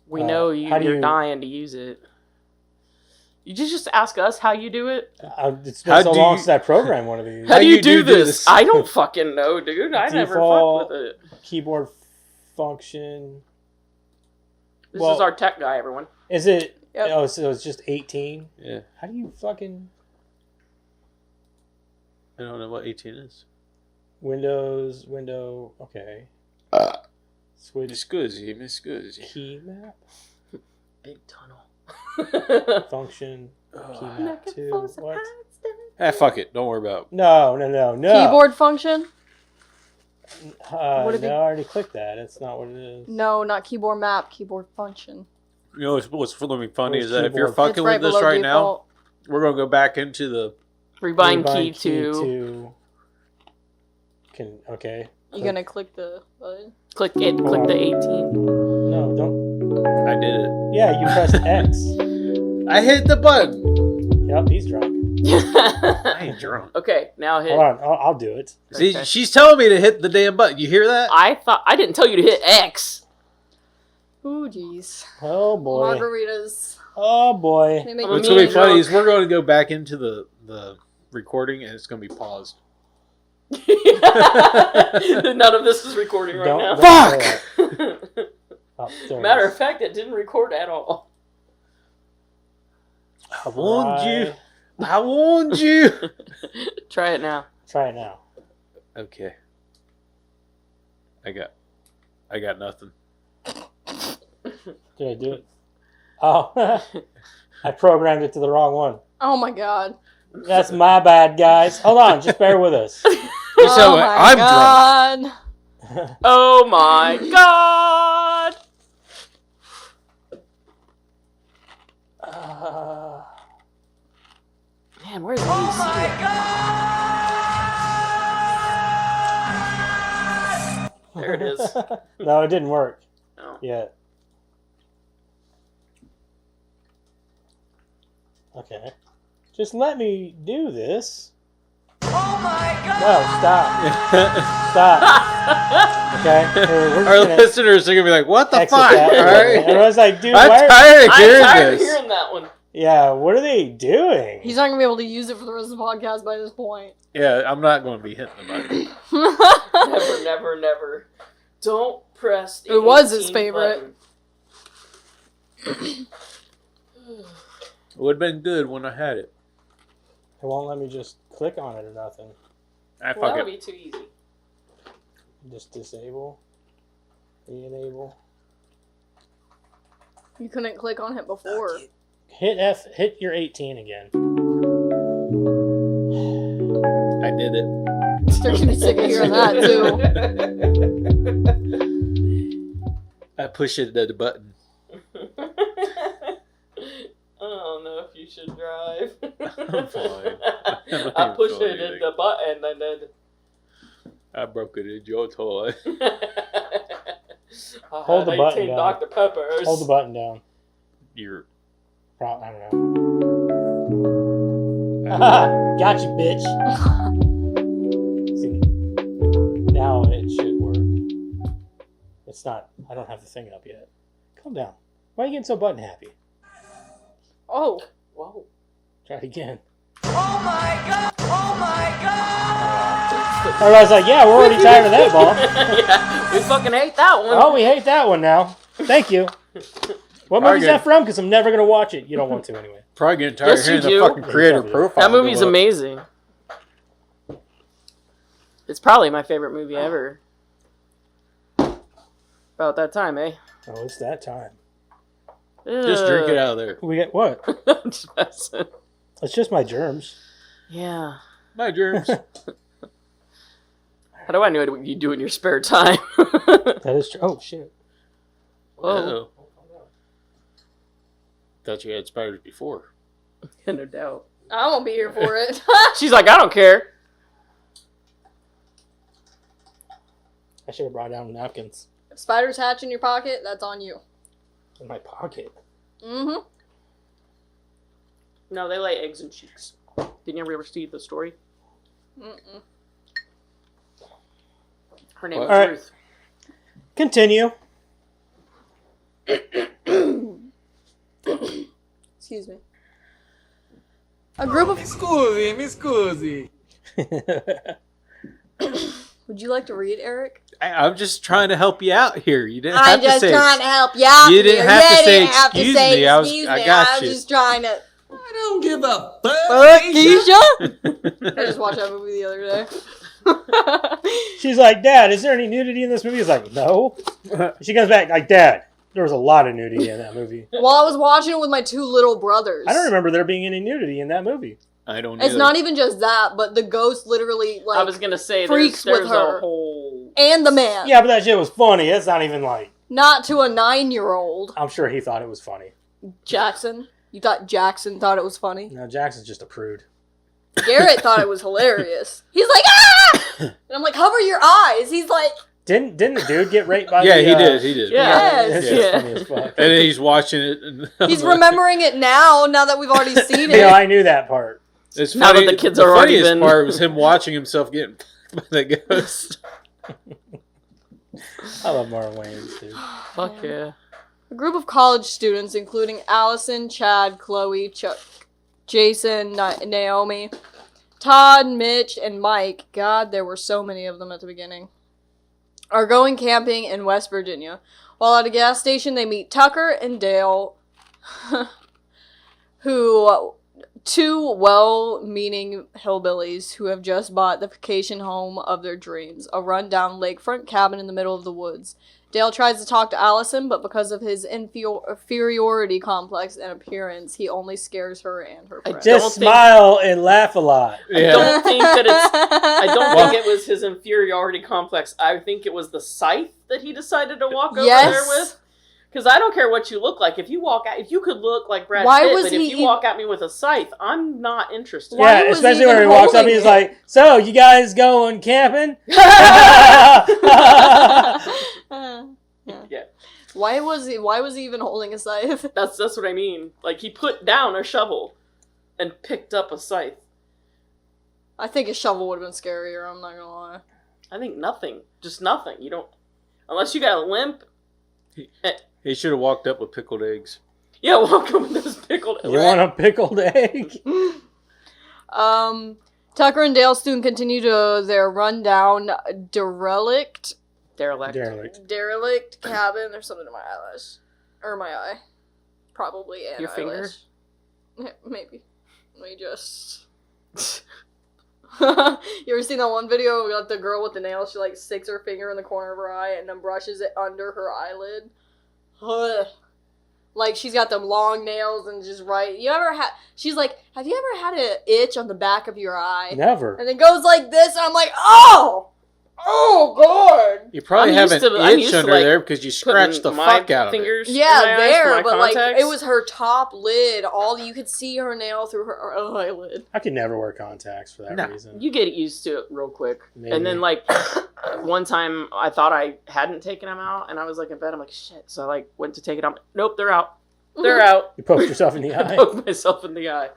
We know how do you're you- dying to use it. You just ask us how you do it? It's been How so do long you- since I programmed one of these. How do you you do do this? this? I don't fucking know, dude. I never Default- fucked with it. Keyboard function. This Well- is our tech guy, everyone. Is it... Yep. Oh, so it's just 18? Yeah. How do you fucking... I don't know what 18 is. Window... Okay. Switch Scusi. key map. Big tunnel. Function. Key Ugh. map 2. What? Ah, fuck it. Don't worry about it. No. Keyboard function? What No, if you- I already clicked that. It's not what it is. No, not keyboard map. Keyboard function. You know what's really funny Where's is that if you're keyboard? fucking It's right with this below right now, default. we're going to go back into the... Rebind Rebind key to... Okay. You gonna click the button? Click it. Click the 18. No, don't. I did it. Yeah, you pressed X. I hit the button. Yep, he's drunk. I ain't drunk. Okay, now hit. Hold on, I'll do it. See, Okay. she's telling me to hit the damn button. You hear that? I didn't tell you to hit X. Ooh, jeez. Oh boy. Margaritas. Oh boy. They make I'm What's me going to be funny drunk. is we're going to go back into the recording and it's going to be paused. None of this is recording right Don't- now. don't Fuck! Oh, there it Matter is. of fact, it didn't record at all. I warned you. I warned you. Try it now. Try it now. Okay. I got nothing. Did I do it? Oh, I programmed it to the wrong one. Oh my god. That's my bad, guys. Hold on, just bear with us. So I'm drunk. god. Oh my god! Man, where's the There it is. No, it didn't work Oh. yet. Okay. Just let me do this. Oh my god! No, stop. Stop. Okay. We're just Our gonna listeners are going to be like, what the exit fuck? that. All right. Everyone's like, dude, I'm why are... tired of I'm hearing tired of this. hearing that one. Yeah, what are they doing? He's not gonna be able to use it for the rest of the podcast by this point. Yeah, I'm not going to be hitting the button. Never, never, never. Don't press the It was his 18 favorite. button. It would have been good when I had it. It won't let me just click on it or nothing. I Well, that fuck would it. be too easy. Just disable. Re-enable. You couldn't click on it before. Hit F. Hit your 18 again. I did it. They're gonna be sick of hearing that too. I pushed it at the button. I don't know if you should drive. I'm fine. I'm not I even pushed feeling it in anything. the button and then. I broke it in your toy. Hold the button down. Dr. Peppers. Hold the button down. You're. I don't know. Got you, bitch. See, now it should work. It's not. I don't have the thing up yet. Calm down. Why are you getting so button happy? Oh. Whoa. Try it again. Oh my god! Oh my god! Everybody's like, yeah, we're already tired of that ball. Yeah, we fucking hate that one. Oh, we hate that one now. Thank you. What movie's that from? Because I'm never going to watch it. You don't want to anyway. Probably getting tired Yes, of hearing you the do. fucking creator profile. That movie's go up. amazing. It's probably my favorite movie ever. About that time, eh? Oh, it's that time. Just drink it out of there. We get what? I'm just messing. It's just my germs. Yeah. My germs. How do I know what you do in your spare time? That is true. Oh, shit. Whoa. Uh-oh. Thought you had spiders before. No doubt. I won't be here for it. She's like, I don't care. I should have brought down napkins If spiders hatch in your pocket, that's on you. in my pocket. Mm-hmm. No, they lay eggs in cheeks. Didn't you ever see the story? Mm-mm. Her name What? was All right. Ruth. Continue. Excuse me. A group of... Scusi, mi scusi. Would you like to read, Eric? I'm just trying to help you out here. You didn't I'm have to just say. trying to help you out. You didn't here. have to You say didn't have to excuse say me. I excuse me. got I was you. just trying to... I don't give a fuck. Keisha? I just watched that movie the other day. She's like, Dad, is there any nudity in this movie? He's like, no. She comes back like, Dad, there was a lot of nudity in that movie. Well, I was watching it with my two little brothers. I don't remember there being any nudity in that movie. I don't. It's either. not even just that, but the ghost literally, like, I was gonna say freaks there's with her. a whole. and the man. Yeah, but that shit was funny. It's not even like, Not to a 9-year-old. I'm sure he thought it was funny. Jackson. You thought Jackson thought it was funny? No, Jackson's just a prude. Garrett thought it was hilarious. He's like, ah! And I'm like, cover your eyes. He's like, Didn't the dude get raped by Yeah, the... he did. He did. Yeah. yes. It's just Yeah. funny as fuck. And then he's watching it. And He's remembering it now that we've already seen it. Yeah, I knew that part. It's Now funny. that the kids the are already funniest been- part was him watching himself getting by the ghost. I love Marlon Wayans, dude. Fuck yeah. A group of college students, including Allison, Chad, Chloe, Chuck, Jason, Naomi, Todd, Mitch, and Mike, God, there were so many of them at the beginning, are going camping in West Virginia. While at a gas station, they meet Tucker and Dale, who, two well-meaning hillbillies who have just bought the vacation home of their dreams, a rundown lakefront cabin in the middle of the woods. Dale tries to talk to Allison, but because of his inferiority complex and appearance, he only scares her and her friend. Just smile and laugh a lot. I don't think that I don't think it was his inferiority complex. I think it was the scythe that he decided to walk over there with. Because I don't care what you look like. If you could look like Brad Pitt, but if you walk at me with a scythe, I'm not interested. Yeah, especially when he walks up and he's like, "So, you guys going camping?" Yeah. Why was he even holding a scythe? That's what I mean. Like, he put down a shovel and picked up a scythe. I think a shovel would have been scarier, I'm not gonna lie. I think nothing. Just nothing. You don't... Unless you got a limp... He should have walked up with pickled eggs. Yeah, walk up with those pickled eggs. You want a pickled egg? Tucker and Dale soon continue to their rundown derelict cabin. There's something in my eyelash. Or my eye. Probably an Your finger? Yeah, maybe. Let me just... You ever seen that one video of the girl with the nails? She like sticks her finger in the corner of her eye and then brushes it under her eyelid. Ugh. Like she's got them long nails and just she's like, have you ever had an itch on the back of your eye? Never. And it goes like this and I'm like, oh God. You probably have an itch under there because you scratched the fuck out of it. Yeah, there, but contacts. Like it was her top lid. You could see her nail through her eyelid. I could never wear contacts for that reason. You get used to it real quick. Maybe. And then like one time I thought I hadn't taken them out and I was like in bed. I'm like, shit. So I like went to take it out. Nope, they're out. They're out. You poked yourself in the eye. I poked myself in the eye.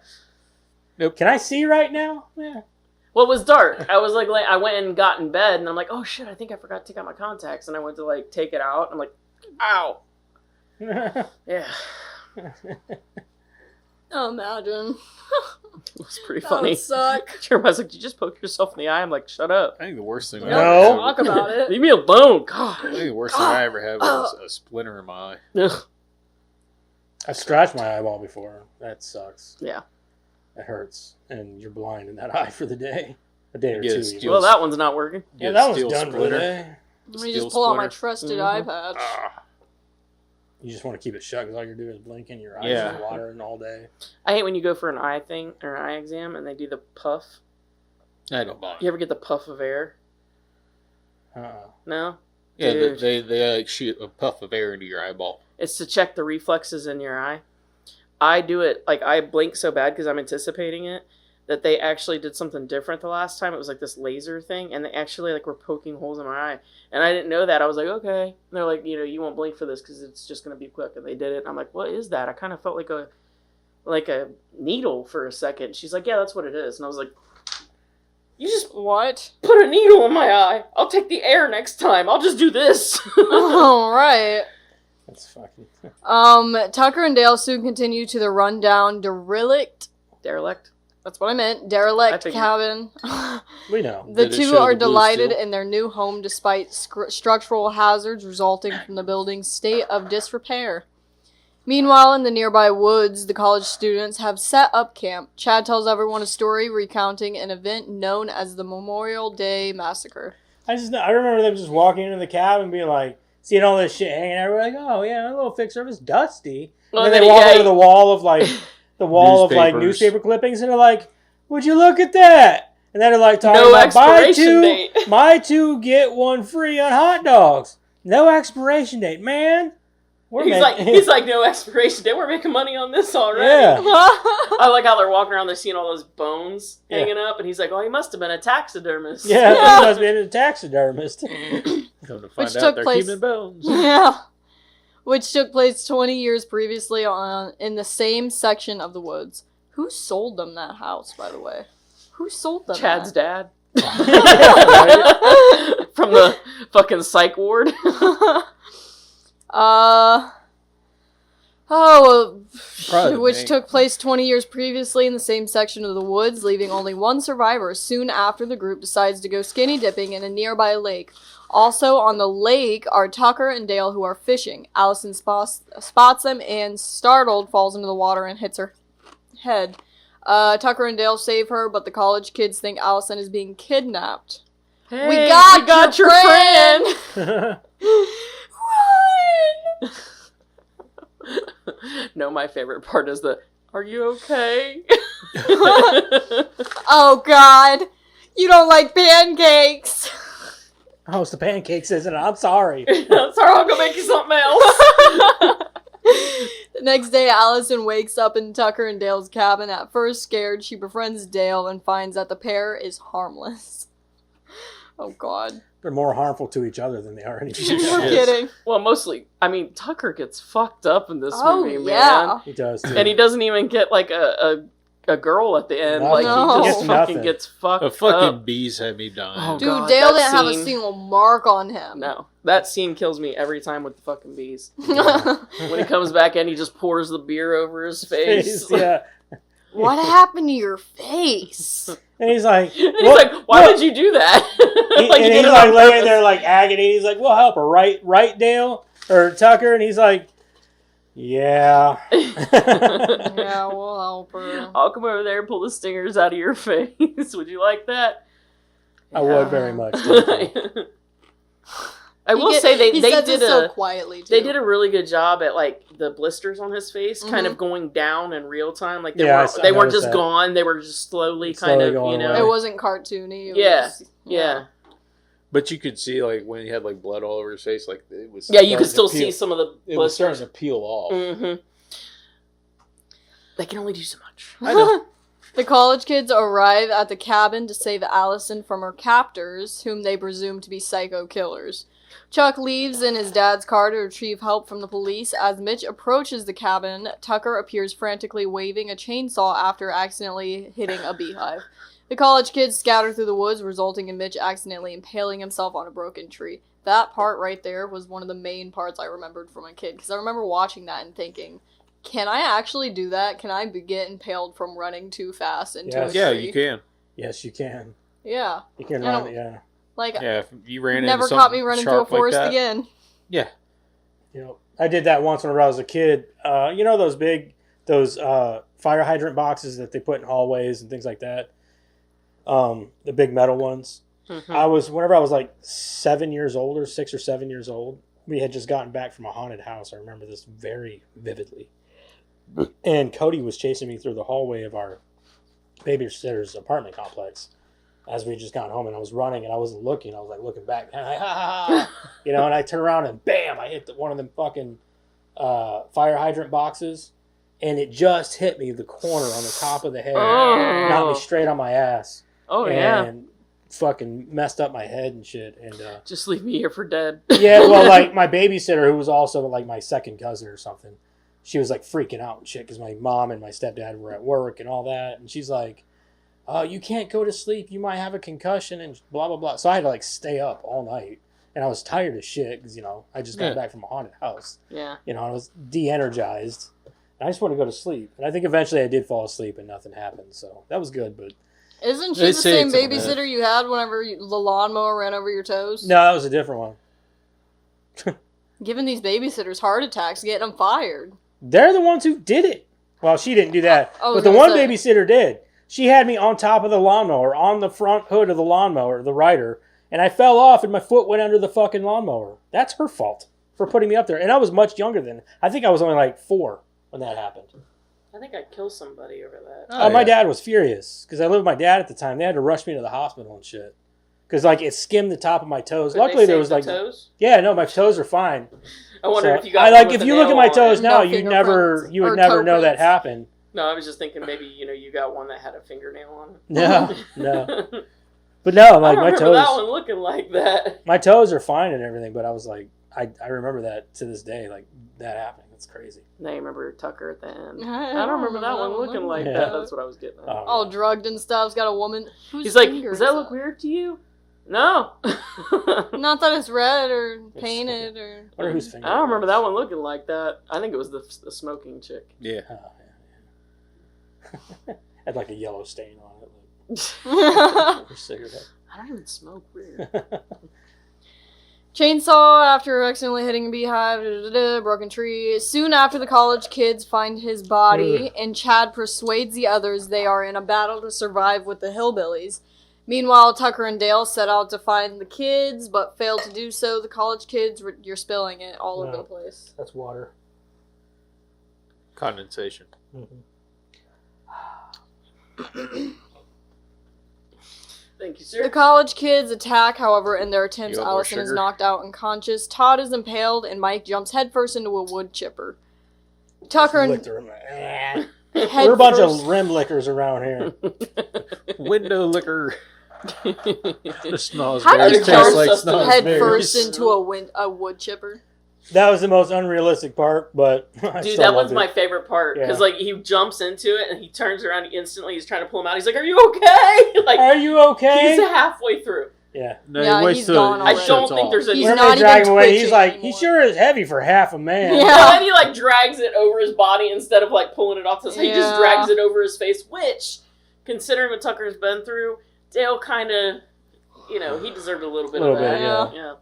Nope. Can I see right now? Yeah. Well, it was dark. I was like, I went and got in bed, and I'm like, oh shit, I think I forgot to take out my contacts, and I went to like take it out. And I'm like, ow. Yeah. Oh, imagine. It was pretty funny. That would suck. Jeremiah was like, you just poked yourself in the eye. I'm like, shut up. I think the worst thing No. Talk about it. Leave me alone. God. I think the worst thing I ever had was a splinter in my eye. Ugh. I've scratched my eyeball before. That sucks. Yeah. It hurts. And you're blind in that eye for the day. A day or Yes, two. Well, that one's not working. Yeah, that one's done for the day. Let me just pull out my trusted eye patch. You just want to keep it shut because all you're doing is blinking. Your eyes Yeah. are watering all day. I hate when you go for an eye thing or an eye exam and they do the puff. I don't mind. You ever get the puff of air? No? Yeah, Dude. they like shoot a puff of air into your eyeball. It's to check the reflexes in your eye. I do it, like, I blink so bad because I'm anticipating it, that they actually did something different the last time. It was like this laser thing, and they actually, like, were poking holes in my eye. And I didn't know that. I was like, okay. And they're like, you won't blink for this because it's just going to be quick. And they did it. I'm like, what is that? I kind of felt like a needle for a second. She's like, yeah, that's what it is. And I was like, you just what? Put a needle in my eye. I'll take the air next time. I'll just do this. All right. That's fucking... Tucker and Dale soon continue to the rundown derelict. That's what I meant. Derelict cabin. We know. The two are delighted in their new home despite structural hazards resulting from the building's state of disrepair. Meanwhile, in the nearby woods, the college students have set up camp. Chad tells everyone a story recounting an event known as the Memorial Day Massacre. I remember them just walking into the cabin being like, seeing all this shit hanging out. We're like, oh yeah, a little fix service, dusty. Well, and then they walk over to the wall of like newspaper clippings, and they're like, would you look at that? And then they're like talking about buy two get one free on hot dogs. No expiration date, man. He's like, no expiration date. We're making money on this already. Yeah. I like how they're walking around. They're seeing all those bones hanging up, and he's like, "Oh, he must have been a taxidermist." Yeah, he must have been a taxidermist. Come to find out they're human bones. Yeah. Which took place 20 years previously in the same section of the woods. Who sold them that house, by the way? Who sold them Chad's that? dad. From the fucking psych ward. Which took place 20 years previously in the same section of the woods, leaving only one survivor soon after the group decides to go skinny dipping in a nearby lake. Also on the lake are Tucker and Dale, who are fishing. Allison spots them and, startled, falls into the water and hits her head. Tucker and Dale save her, but the college kids think Allison is being kidnapped. Hey, we got your friend! Run! No, my favorite part is the, "Are you okay?" Oh, God. You don't like pancakes. Oh, it's the pancakes, isn't it? I'm sorry. I'm sorry, I'll go make you something else. The next day, Allison wakes up in Tucker and Dale's cabin. At first scared, she befriends Dale and finds that the pair is harmless. Oh, God. They're more harmful to each other than they are anything We're else. kidding. Well, mostly, I mean, Tucker gets fucked up in this movie, man. Yeah. He does, too. And he doesn't even get, like, a girl at the end. No. Like, No. he just Gets fucking nothing. gets fucked The fucking up. bees had me dying. Oh, Dude, God, Dale that didn't have a scene- single mark on him. No, that scene kills me every time with the fucking bees. When he comes back in, he just pours the beer over his face. Yeah. What happened to your face? And he's like, And he's like, "Why what?" would you do that?" And you did he's it like on laying purpose. there like agony. He's like, "We'll help her, right, Dale or Tucker?" And he's like, "Yeah." Yeah, we'll help her. I'll come over there and pull the stingers out of your face. Would you like that? I would very much. Thank you. I will say they says did it so a quietly, too. they did a really good job at like the blisters on his face, kind of going down in real time. Like they Yeah, weren't I they weren't noticed just that. gone; they were just slowly Slowly kind of going you know. away. It wasn't cartoony. It Yeah. was, Yeah, But you could see, like, when he had, like, blood all over his face, like, it was... yeah. You could starting still to peel- see some of the It was starting blisters. to peel off. Mm-hmm. They can only do so much. I know. The college kids arrive at the cabin to save Allison from her captors, whom they presume to be psycho killers. Chuck leaves in his dad's car to retrieve help from the police. As Mitch approaches the cabin, Tucker appears frantically waving a chainsaw after accidentally hitting a beehive. The college kids scatter through the woods, resulting in Mitch accidentally impaling himself on a broken tree. That part right there was one of the main parts I remembered from a kid, because I remember watching that and thinking, can I actually do that? Can I get impaled from running too fast into Yes. a Yeah, tree? you can. Yes, you can. Yeah. You can I run don't- it. Yeah. Like, Yeah, if you ran never into caught me something running through a sharp like forest that, again. Yeah. You know, I did that once whenever I was a kid. You know those fire hydrant boxes that they put in hallways and things like that. The big metal ones. Mm-hmm. Whenever I was like 7 years old or 6 or 7 years old, we had just gotten back from a haunted house. I remember this very vividly. And Cody was chasing me through the hallway of our babysitter's apartment complex as we had just gotten home, and I was running and I wasn't looking. I was like looking back, and I, ha, ha, ha. You know, and I turned around and bam, I hit one of them fucking fire hydrant boxes, and it just hit me the corner on the top of the head, knocked me straight on my ass. Oh yeah. And fucking messed up my head and shit. And Just leave me here for dead. yeah, well, like my babysitter, who was also like my second cousin or something, she was like freaking out and shit because my mom and my stepdad were at work and all that, and she's like, "Oh, you can't go to sleep. You might have a concussion," and blah blah blah. So I had to like stay up all night, and I was tired as shit because I just got back from a haunted house. Yeah. I was de-energized. And I just wanted to go to sleep, and I think eventually I did fall asleep and nothing happened. So that was good, but. Isn't she They the say same it's a myth. babysitter you had whenever the lawnmower ran over your toes? No, that was a different one. Giving these babysitters heart attacks, getting them fired. They're the ones who did it. Well, she didn't do that. I was But the gonna one say. babysitter did. She had me on top of the lawnmower, on the front hood of the lawnmower, the rider, and I fell off and my foot went under the fucking lawnmower. That's her fault for putting me up there. And I was much younger than, I think I was only like 4 when that happened. I think I'd kill somebody over that. Oh, My yeah. dad was furious because I lived with my dad at the time. They had to rush me to the hospital and shit. Because like it skimmed the top of my toes. Could Luckily they there save was the like, toes? yeah, no, my toes are fine. I wonder So, if you got. one with if a you look at nail my on toes it. now, No you fingerprints would or never toe know that prints. happened. No, I was just thinking maybe you got one that had a fingernail on it. No, no. But no, I like don't my remember that toes, one looking like that. my toes are fine and everything. But I was like, I remember that to this day, like that happening. It's crazy. Now you remember Tucker at the end. I I don't remember that one looking like Yeah. that. That's what I was getting at. Oh, All drugged and stuff. He's got a woman. Whose He's like, finger does is that look weird to you? No. Not that it's red or painted or. I wonder whose finger. I don't remember that one looking like that. I think it was the smoking chick. Yeah. Had like a yellow stain on it. Chainsaw Like, cigarette. I don't even smoke. Weird. after accidentally hitting a beehive, broken tree. Soon after, the college kids find his body, and Chad persuades the others they are in a battle to survive with the hillbillies. Meanwhile, Tucker and Dale set out to find the kids, but fail to do so. The college kids, you're spilling it all over the place. That's water. Condensation. Thank you, sir. The college kids attack, however, in their attempts, You want more Allison is sugar? knocked out unconscious. Todd is impaled, and Mike jumps headfirst into a wood chipper. Tucker and Licked her. We're a bunch of rim lickers around here. Window liquor. The smells How berries did you taste jump like so smells head berries. first into a wood chipper. That was the most unrealistic part, but I Dude, still that loved was it. my favorite part because Yeah. like he jumps into it and he turns around instantly. He's trying to pull him out. He's like, "Are you okay?" Like, Are you okay? he's halfway through. Yeah. No, Yeah, he waits he's till gone it I already. don't shuts think off. there's a. He's Whenever not they drag him even away, he's twitching like, he anymore. sure is heavy for half a man. Yeah. No, and he like drags it over his body instead of like pulling it off the side. He just Yeah. drags it over his face, which, considering what Tucker's been through, Dale kind of, he deserved a little bit of that. yeah. Yeah.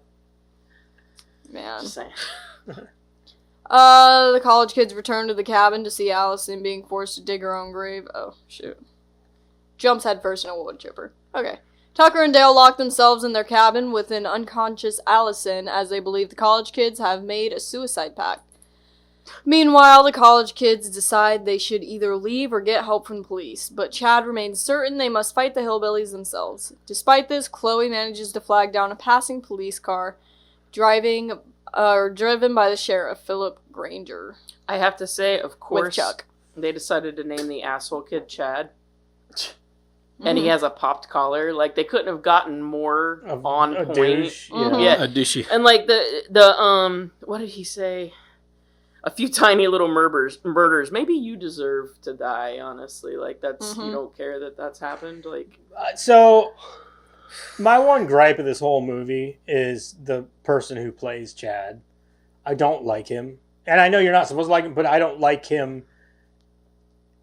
Man. Just saying. The college kids return to the cabin to see Allison being forced to dig her own grave. Oh, shoot. Jumps headfirst in a wood chipper. Okay. Tucker and Dale lock themselves in their cabin with an unconscious Allison as they believe the college kids have made a suicide pact. Meanwhile, the college kids decide they should either leave or get help from the police, but Chad remains certain they must fight the hillbillies themselves. Despite this, Chloe manages to flag down a passing police car driven by the sheriff, Philip Granger. I have to say, of course, With Chuck. they decided to name the asshole kid Chad. And he has a popped collar. Like, they couldn't have gotten more on A point. douche. Mhm. Yeah. A douchey. And like the what did he say? A few tiny little murders. Maybe you deserve to die. Honestly, like that's you don't care that that's happened. Like So, my one gripe of this whole movie is the person who plays Chad. I don't like him. And I know you're not supposed to like him, but I don't like him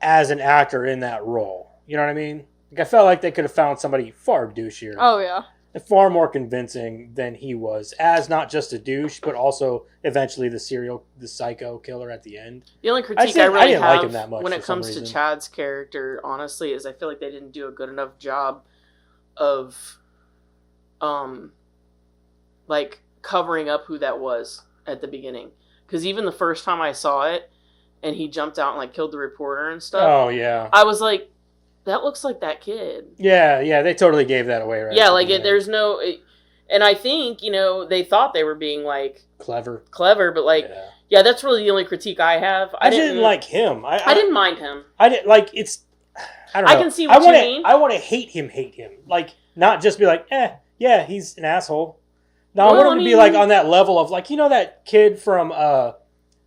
as an actor in that role. You know what I mean? Like, I felt like they could have found somebody far douchier. Oh, yeah. Far more convincing than he was, as not just a douche, but also eventually the psycho killer at the end. the only critique didn't really like have him that much when for it some comes to reason. Chad's character, honestly, is I feel like they didn't do a good enough job of, like covering up who that was at the beginning. Because even the first time I saw it, and he jumped out and like killed the reporter and stuff. Oh yeah, I was like, that looks like that kid. yeah. They totally gave that away, right? Yeah, at the like beginning. there's no, and I think they thought they were being like clever, but like yeah, that's really the only critique I have. I didn't like him. I didn't mind him. I didn't like it's. I don't know. I can see what you mean. I want to hate him. Like not just be like, yeah, he's an asshole. No, Well, I want him I to be mean- like on that level of like that kid from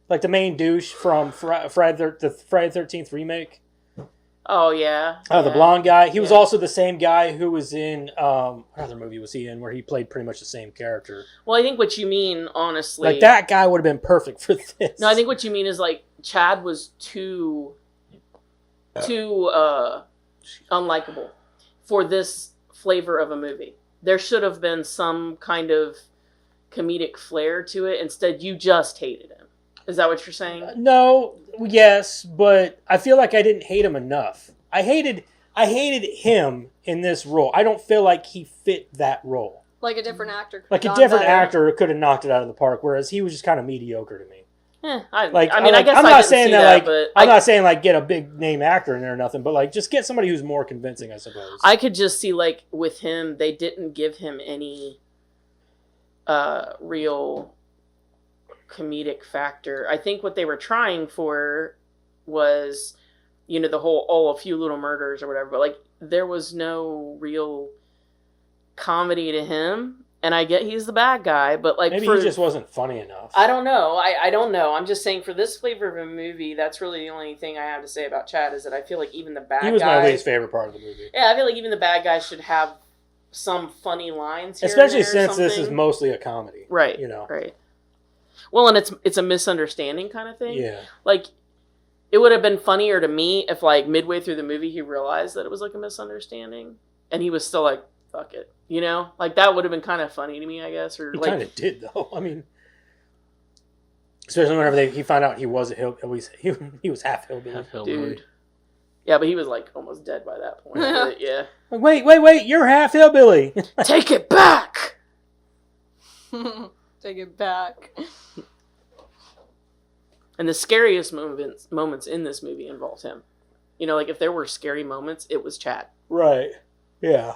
like the main douche from Friday the Friday 13th remake. Oh yeah. The yeah. blonde guy. He was Yeah. also the same guy who was in what other movie was he in where he played pretty much the same character. Well, I think what you mean, honestly, Like that guy would have been perfect for this. No, I think what you mean is like Chad was too unlikable for this flavor of a movie. There should have been some kind of comedic flair to it. Instead, you just hated him. Is that what you're saying? No, yes, but I feel like I didn't hate him enough. I hated him in this role. I don't feel like he fit that role. Like a different actor. Like a different actor could have knocked it out of the park, whereas he was just kind of mediocre to me. I guess I'm I not didn't saying see that but I'm not saying like get a big name actor in there or nothing, but like just get somebody who's more convincing, I suppose. I could just see like with him, they didn't give him any real comedic factor. I think what they were trying for was, the whole, a few little murders or whatever, but like there was no real comedy to him. And I get he's the bad guy, but like maybe he just wasn't funny enough. I don't know. I don't know. I'm just saying for this flavor of a movie, that's really the only thing I have to say about Chad is that I feel like even the bad guy... He was my least favorite part of the movie. Yeah, I feel like even the bad guy should have some funny lines here Especially and there or since this is something. mostly a comedy. Right. You know. Right. Well, and it's a misunderstanding kind of thing. Yeah. Like, it would have been funnier to me if, like, midway through the movie he realized that it was, like, a misunderstanding. And he was still like, fuck it. You know? Like, that would have been kind of funny to me, I guess. Or He like, kind of did, though. I mean, especially whenever he found out he was a he was half hillbilly. Half hillbilly. dude. Yeah, but he was, like, almost dead by that point. But, yeah. Like, wait, you're half hillbilly. Take it back! Take it back. And the scariest moments in this movie involved him. You know, like, if there were scary moments, it was Chad. Right. Yeah.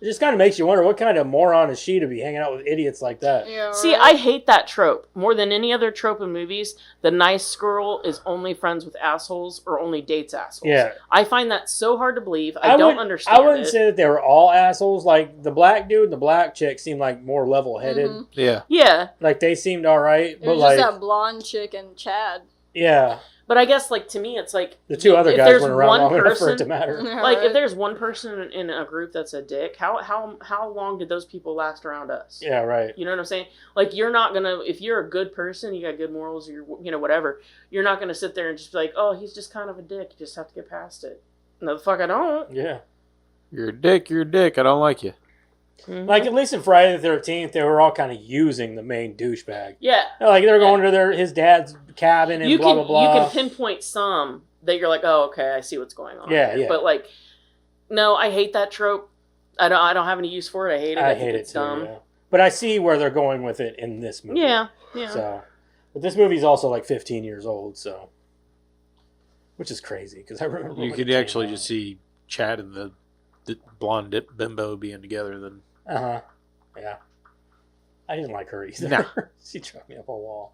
It just kind of makes you wonder what kind of moron is she to be hanging out with idiots like that. Yeah, See, right? I hate that trope. More than any other trope in movies, the nice girl is only friends with assholes or only dates assholes. Yeah. I find that so hard to believe. I don't understand I wouldn't it. say that they were all assholes. Like, the black dude and the black chick seemed like more level-headed. Mhm. Yeah. Yeah, Like, they seemed all right. It But, was like, just that blonde chick and Chad. yeah. but I guess, like, to me, it's like... The two other if guys there's weren't around one long enough for it person- to matter. Like, if there's one person in a group that's a dick, how long did those people last around us? Yeah, right. You know what I'm saying? Like, you're not gonna, if you're a good person, you got good morals, you're, you know, whatever, you're not gonna sit there and just be like, oh, he's just kind of a dick, you just have to get past it. No, the fuck I don't. Yeah. You're a dick. You're a dick. I don't like you. Mhm. Like, at least in Friday the 13th, they were all kind of using the main douchebag. yeah. Like, they're going to his dad's cabin and You blah, can, blah, blah. you can pinpoint some that you're like, oh, okay, I see what's going on. Yeah, here. yeah. But, like, no, I hate that trope. I don't have any use for it. I hate it. I think hate it's it too, dumb. yeah. But I see where they're going with it in this movie. Yeah. So, but this movie's also like 15 years old, so, which is crazy because I remember You when could it came actually out. just see Chad and the blonde bimbo being together. Then Yeah. I didn't like her either. Nah. She drove me up a wall.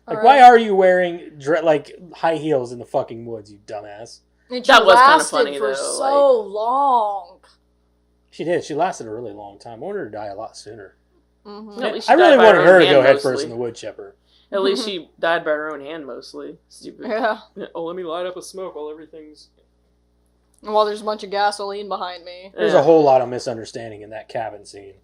Like, All why right. are you wearing like high heels in the fucking woods, you dumbass? And she That was kinda lasted funny, for though, so long. She did. She lasted a really long time. I wanted her to die a lot sooner. Mm-hmm. No, at least I she really died by wanted her to own go hand head first mostly. in the wood chipper. At least she died by her own hand, mostly. Stupid. Yeah. Oh, let me light up a smoke while everything's... Well, there's a bunch of gasoline behind me. There's a whole lot of misunderstanding in that cabin scene.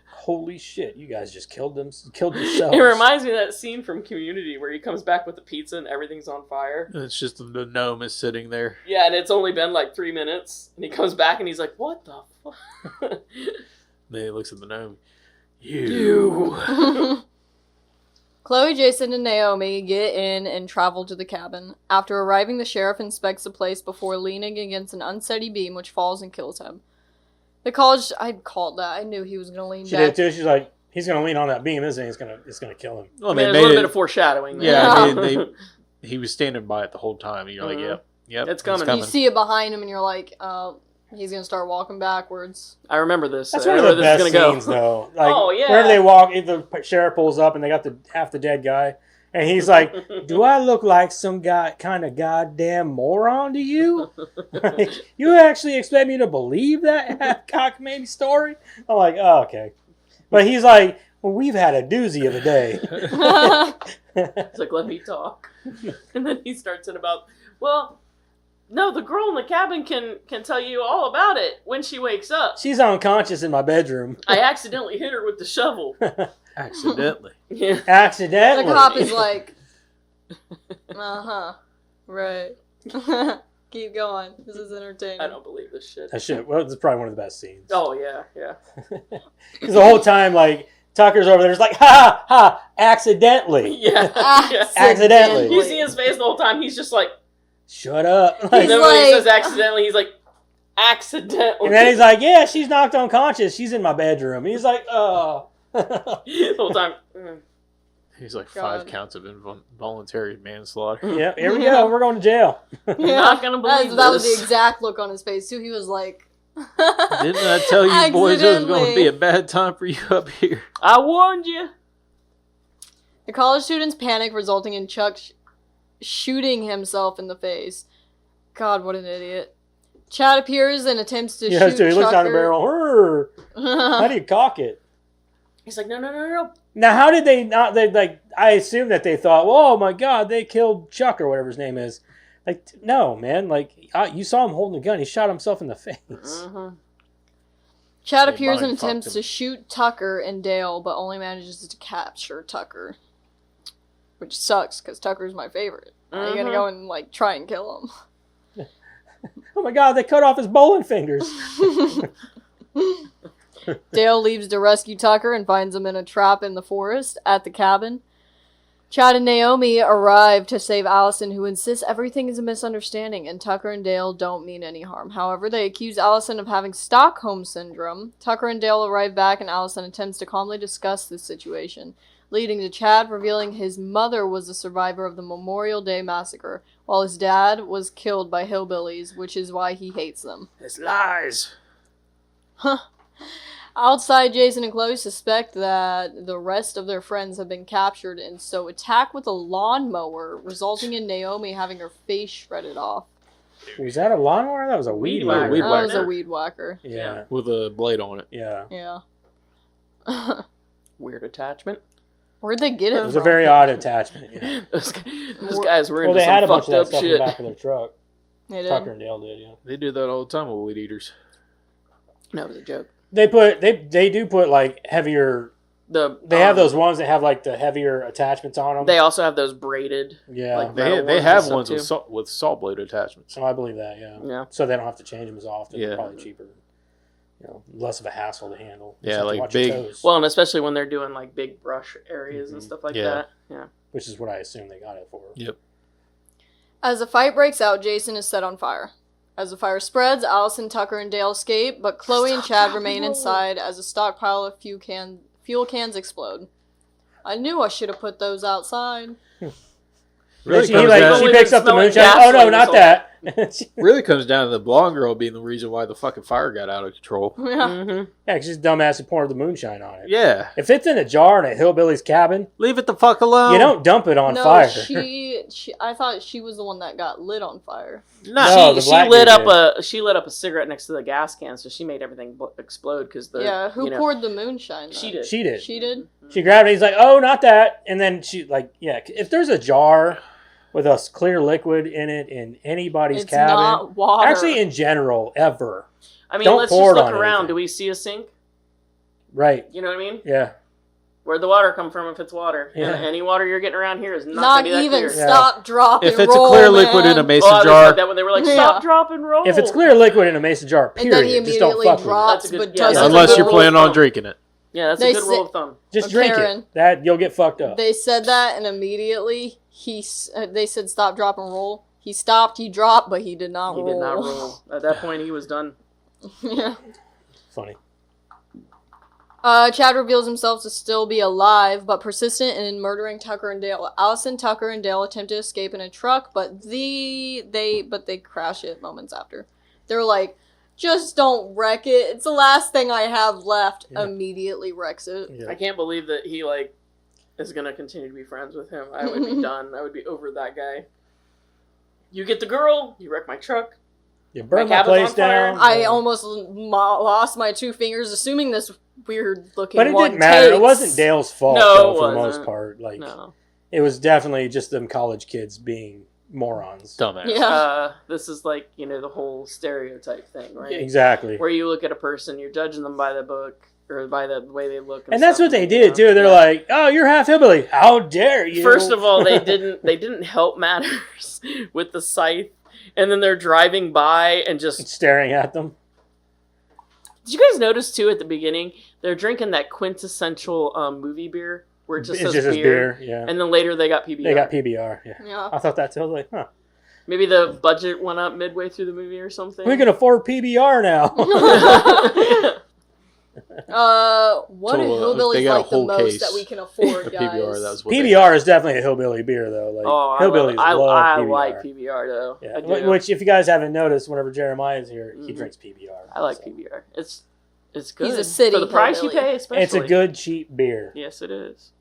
Holy shit, you guys just killed yourselves. It reminds me of that scene from Community where he comes back with the pizza and everything's on fire. it's just the gnome is sitting there. Yeah, and it's only been like 3 minutes. And he comes back and he's like, what the fuck? Then he looks at the gnome. You. Chloe, Jason, and Naomi get in and travel to the cabin. After arriving, the sheriff inspects the place before leaning against an unsteady beam, which falls and kills him. The college, I called that. I knew he was going to lean She back. did too. She's like, he's gonna lean on that beam, isn't he? It's gonna kill him. Well, I mean, they there's a made little bit it. of foreshadowing there. Yeah, he was standing by it the whole time. And you're like, Mhm. yep, It's coming. You see it behind him, and you're like, he's going to start walking backwards. I remember this. That's I one of know the where this best is gonna scenes, go. though. Like, Oh, yeah. whenever they walk, if the sheriff pulls up and they got half the dead guy, and he's like, "Do I look like some kind of goddamn moron to you? Like, you actually expect me to believe that cockamamie story?" I'm like, "Oh, okay," but he's like, "Well, we've had a doozy of a day." He's like, let me talk. And then he starts in about, well, no, the girl in the cabin can tell you all about it when she wakes up. She's unconscious in my bedroom. I accidentally hit her with the shovel. accidentally. Yeah. Accidentally. The cop is like, right. Keep going. This is entertaining. I don't believe this shit. That shit. Well, it's probably one of the best scenes. Oh, yeah, yeah. Because the whole time, like, Tucker's over there, just like, ha, ha, accidentally. Yeah. yeah. Accidentally. You see his face the whole time. He's just like, Shut up. and Like, then when he like- says accidentally, he's like, accidentally. and then he's like, yeah, she's knocked unconscious. She's in my bedroom. He's like, oh. the whole time. He's like God. 5 counts of involuntary manslaughter. Yep, here we go. We're going to jail. Not gonna believe That was this. the exact look on his face, too. He was like... Didn't I tell you boys it was going to be a Accidentally. bad time for you up here? I warned you. The college students panic, resulting in Chuck shooting himself in the face. God, what an idiot. Chad appears and attempts to Yeah, shoot so he looks down the Chucker. barrel. How How do you cock it? He's like, no. Now, how did they not? They like. I assume that they thought, "Oh my God, they killed Chuck or whatever his name is." Like, no, man. Like, you saw him holding a gun. He shot himself in the face. Mm-hmm. Chad They appears and mind fucked attempts him. to shoot Tucker and Dale, but only manages to capture Tucker. Which sucks, because Tucker's my favorite. Are you gonna go and, like, try and kill him? Oh my god, they cut off his bowling fingers. Dale leaves to rescue Tucker and finds him in a trap in the forest at the cabin. Chad and Naomi arrive to save Allison, who insists everything is a misunderstanding and Tucker and Dale don't mean any harm. However, they accuse Allison of having Stockholm Syndrome. Tucker and Dale arrive back and Allison attempts to calmly discuss the situation, leading to Chad revealing his mother was a survivor of the Memorial Day massacre, while his dad was killed by hillbillies, which is why he hates them. It's lies. Outside, Jason and Chloe suspect that the rest of their friends have been captured and so attack with a lawnmower, resulting in Naomi having her face shredded off. Was that a lawnmower? That was a weed whacker. whacker. Weed That was a whacker. weed whacker. Yeah. With a blade on it. Yeah. Yeah. Weird attachment. Where'd they get it It was a from? very odd attachment. Yeah. Those guys were Well, into they had a some bunch fucked of that up stuff in shit. the back of their truck. They Tucker did. and Dale did, yeah. They do that all the time with weed eaters. No, it was a joke. They do put like heavier. They have those ones that have like the heavier attachments on them. They also have those braided. Yeah. like, They metal have and stuff ones too. with saw blade attachments. So I believe that, yeah. Yeah. So they don't have to change them as often. Yeah. They're probably cheaper. You know, less of a hassle to handle. Yeah, Just have to like watch your big- toes, Well, and especially when they're doing like big brush areas and Mhm. stuff like Yeah. that. Yeah. which is what I assume they got it for. Yep. As a fight breaks out, Jason is set on fire. As the fire spreads, Allison, Tucker, and Dale escape, but Chloe and Chad remain inside as a stockpile of fuel cans explode. I knew I should have put those outside. Really she, comes like, down- she Really picks up the smelling moonshine. Oh no, gasoline not is that. Really comes down to the blonde girl being the reason why the fucking fire got out of control. Yeah. Mm-hmm. Yeah, 'cause she's dumbass who poured the moonshine on it. Yeah. If it's in a jar in a hillbilly's cabin, Leave it the fuck alone. you don't dump it on No, fire. she. I thought she was the one that got lit on fire. No, the she black lit dude up she lit up a cigarette next to the gas can, so she made everything explode because the Yeah, who you know, poured the moonshine? Though? she did. She did. She did. She grabbed it. He's like, "Oh, not that!" And then she like, yeah. If there's a jar with a clear liquid in it in anybody's It's cabin, not water. actually in general, ever, I mean, Don't let's pour just it look on around. anything. Do we see a sink? right? You know what I mean? Yeah. Where'd the water come from if it's water? Yeah. And any water you're getting around here is not, not gonna be that even clear. stop, drop, If and it's a roll, clear liquid in a man. mason Oh, I jar, like that when they were like, stop, Yeah. drop, and roll. If it's clear liquid in a mason jar, And then he period, just don't immediately fuck with it. drops, That's a good- but yeah, doesn't. that's a unless good you're rule planning of on thumb. drinking it. Yeah, that's They a good rule of thumb. Just Oh, drink Karen. it. That you'll get fucked up. They said that, and immediately they said stop, drop, and roll. He stopped, he dropped, but he did not He roll. did not roll. At that point, he was done. Yeah. Funny. Chad reveals himself to still be alive, but persistent in murdering Tucker and Dale. Allison, Tucker, and Dale attempt to escape in a truck, but they crash it moments after. They're like, just don't wreck it. It's the last thing I have left. Yeah. Immediately wrecks it. Yeah. I can't believe that he like is gonna continue to be friends with him. I would be done. I would be over that guy. You get the girl. You wreck my truck. You burn My my cabin's place on fire. down. I almost lost my 2 fingers, assuming this weird looking But it one didn't matter. takes. It wasn't Dale's fault No, though, it for the most wasn't. part. Like No. it was definitely just them college kids being morons. Dumbass. Yeah. This is like, you know, the whole stereotype thing, right? Exactly. Where you look at a person, you're judging them by the book or by the way they look. And that's stuff, what they you did know? too. They're Yeah. like, "Oh, you're half hillbilly. How dare you?" First of all, they didn't help matters with the scythe, and then they're driving by and just. staring at them. Did you guys notice too at the beginning they're drinking that quintessential movie beer where it just It says just says beer, beer. Yeah. and then later they got PBR. They got PBR. Yeah. Yeah. I thought that too. I was like, huh. Maybe the budget went up midway through the movie or something. We can afford PBR now. What do So, hillbillies they got a like the whole most case that we can afford, The guys? PBR, that was what they PBR is definitely a hillbilly beer though. Like Oh, hillbillies I love PBR. like PBR though. Yeah. I do. Which, if you guys haven't noticed, whenever Jeremiah's here, he Mhm. drinks PBR. I like So, PBR. It's good. He's a city for the price you hillbilly. pay, especially. It's a good cheap beer. Yes, it is.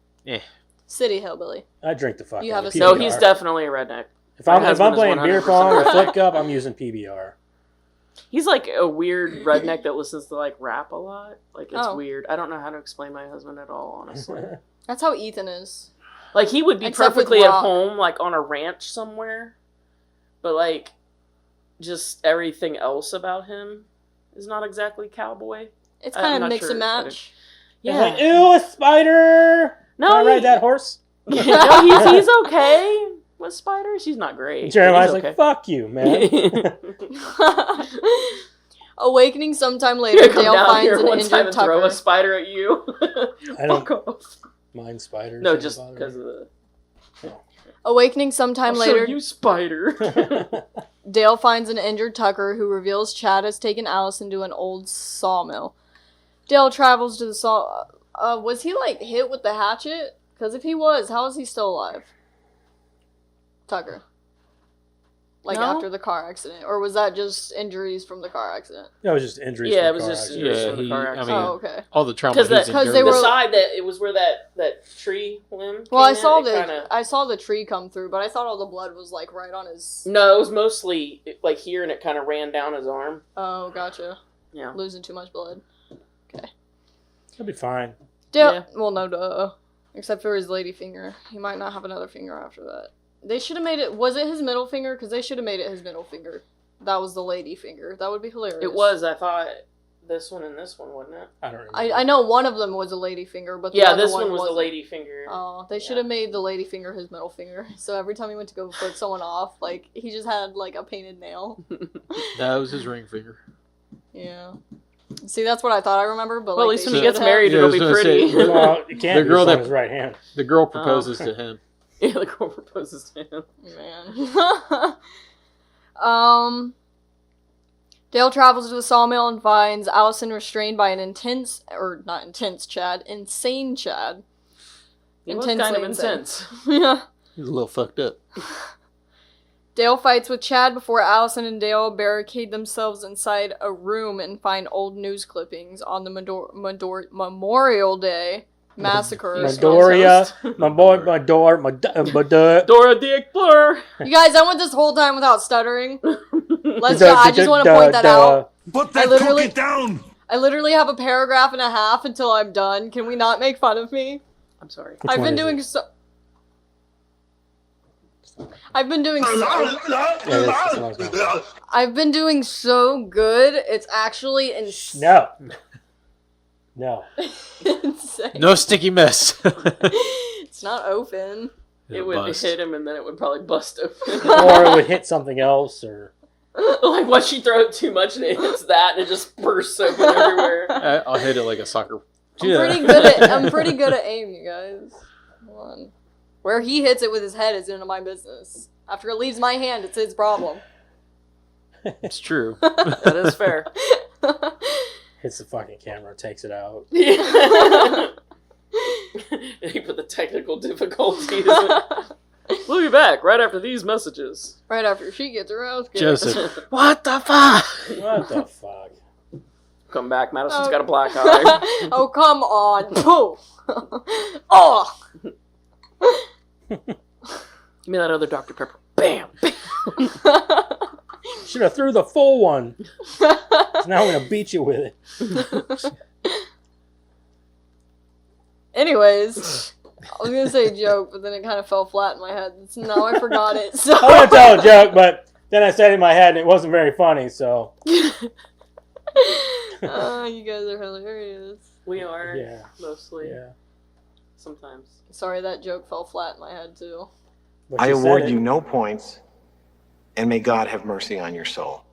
City hillbilly. I drink the fuck You out have of a No, PBR. he's definitely a redneck. If my I'm husband is playing beer 100% pong or redneck. flip cup, I'm using PBR. He's like a weird redneck that listens to like rap a lot. Like it's Oh. weird. I don't know how to explain my husband at all, honestly. That's how Ethan is. Like he would be Except with perfectly at rock. home, like on a ranch somewhere, but like just everything else about him is not exactly cowboy. It's kind I'm of not mix sure and it's match. It's Yeah. like, ew, a spider. No, Can I ride he- that horse? no, he's okay with spiders. He's not great. Jeremiah's but like, fuck you, man. Awakening sometime later, Come Dale down finds here an one time injured and throw Tucker. a spider at you. I don't- Fuck off. Mind spiders. No, don't just bother because me. of the. Awakening sometime I'll later, show you spider. Dale finds an injured Tucker who reveals Chad has taken Allison to an old sawmill. Dale travels to the saw. Was he like hit with the hatchet? Because if he was, how is he still alive? Tucker. Like No? after the car accident, or was that just injuries from the car accident? That was just injuries. Yeah, from it was car just accident. injuries from the car accident. Oh, okay. all the trauma. Because they were- the side that it was where that tree limb. Well, I came in, saw it I saw the tree come through, but I thought all the blood was like right on his. No, it was mostly like here, and it kind of ran down his arm. Oh, gotcha. Yeah. Losing too much blood. He'll be fine. Dale. Yeah. Well, no, duh. Except for his lady finger, he might not have another finger after that. They should have made it. Was it his middle finger? Because they should have made it his middle finger. That was the lady finger. That would be hilarious. It was. I thought this one and this one, wasn't it? I don't remember. I know one of them was a lady finger, but the Yeah, other this one was the wasn't. lady finger. Oh, they should have made the lady finger his middle finger. So every time he went to go flip someone off, like he just had like a painted nail. That was his ring finger. Yeah. See, that's what I thought I remember, but Well, at like, least they when he should gets have- married, Yeah, I it'll was be gonna pretty. say, Well, it can't The be girl on that- his right hand. The girl proposes to him. Yeah, the girl proposes to him. Man. Dale travels to the sawmill and finds Allison restrained by an insane Chad. He was Intensely kind of insane. intense. Yeah. He's a little fucked up. Dale fights with Chad before Allison and Dale barricade themselves inside a room and find old news clippings on the Memorial Day massacre. Midoriya, my boy, my door, my duh. Dora the Explorer. You guys, I went this whole time without stuttering. Let's go. I just want to point that out. Put I that literally- cookie down! I literally have a paragraph and a half until I'm done. Can we not make fun of me? I'm sorry. Which I've one been is doing it? so. I've been doing so. I've been doing so good. It's actually insane. No. No sticky mess. It's not open. It would Bust. hit him, and then it would probably bust open. Or it would hit something else, or Like, once she throw it too much, and it hits that, and it just bursts open everywhere. I'll hit it like a soccer. I'm pretty good at aim, you guys. Come on. Where he hits it with his head is none of my business. After it leaves my hand, it's his problem. It's true. That is fair. hits the fucking camera, takes it out. He put the technical difficulties. We'll be back right after these messages. Right after she gets her ass kicked. Joseph. What the fuck? What the fuck? Come back, Madison's Oh. got a black eye. Oh, come on. Pooh. Oh. Give me that other Dr. Pepper. Bam! Should have threw the full one. Now I'm gonna beat you with it. Anyways, I was gonna say a joke, but then it kind of fell flat in my head. So now I forgot it. So I want to tell a joke, but then I said it in my head and it wasn't very funny, so. you guys are hilarious. We are. Yeah. Mostly. Yeah. Sometimes. Sorry, that joke fell flat in my head too. But I you said award it. you no points, and may God have mercy on your soul.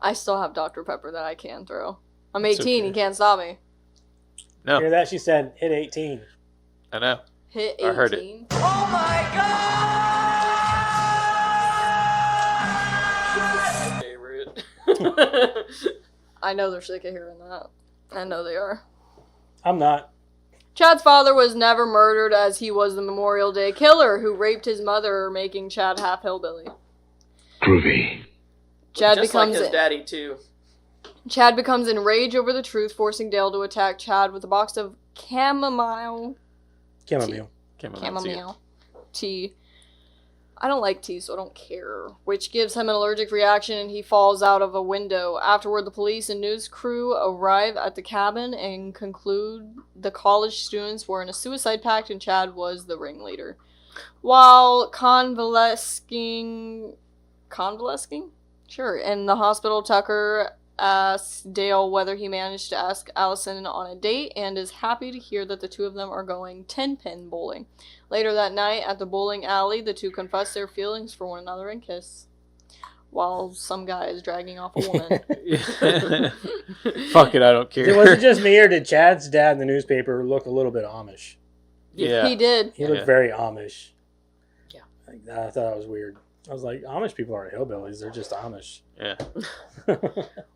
I still have Dr. Pepper that I can throw. I'm It's 18. okay. You can't stop me. No, Hear that? She said hit 18. I know. Hit 18. I heard it. Favorite. I know they're sick of hearing that. I know they are. I'm not. Chad's father was never murdered as he was the Memorial Day killer who raped his mother, making Chad half hillbilly. Groovy. Chad Just like becomes his daddy, too. Chad becomes enraged over the truth, forcing Dale to attack Chad with a box of chamomile Chamomile. chamomile tea. I don't like tea, so I don't care. Which gives him an allergic reaction and he falls out of a window. Afterward, the police and news crew arrive at the cabin and conclude the college students were in a suicide pact and Chad was the ringleader. While convalescing? Sure. In the hospital, Tucker asks Dale whether he managed to ask Allison on a date and is happy to hear that the two of them are going 10-pin bowling. Later that night, at the bowling alley, the two confess their feelings for one another and kiss, while some guy is dragging off a woman. Fuck it, I don't care. Was it just me, or did Chad's dad in the newspaper look a little bit Amish? Yeah. He did. He looked very Amish. Yeah. I thought that was weird. I was like, Amish people aren't hillbillies. They're just Amish. Yeah.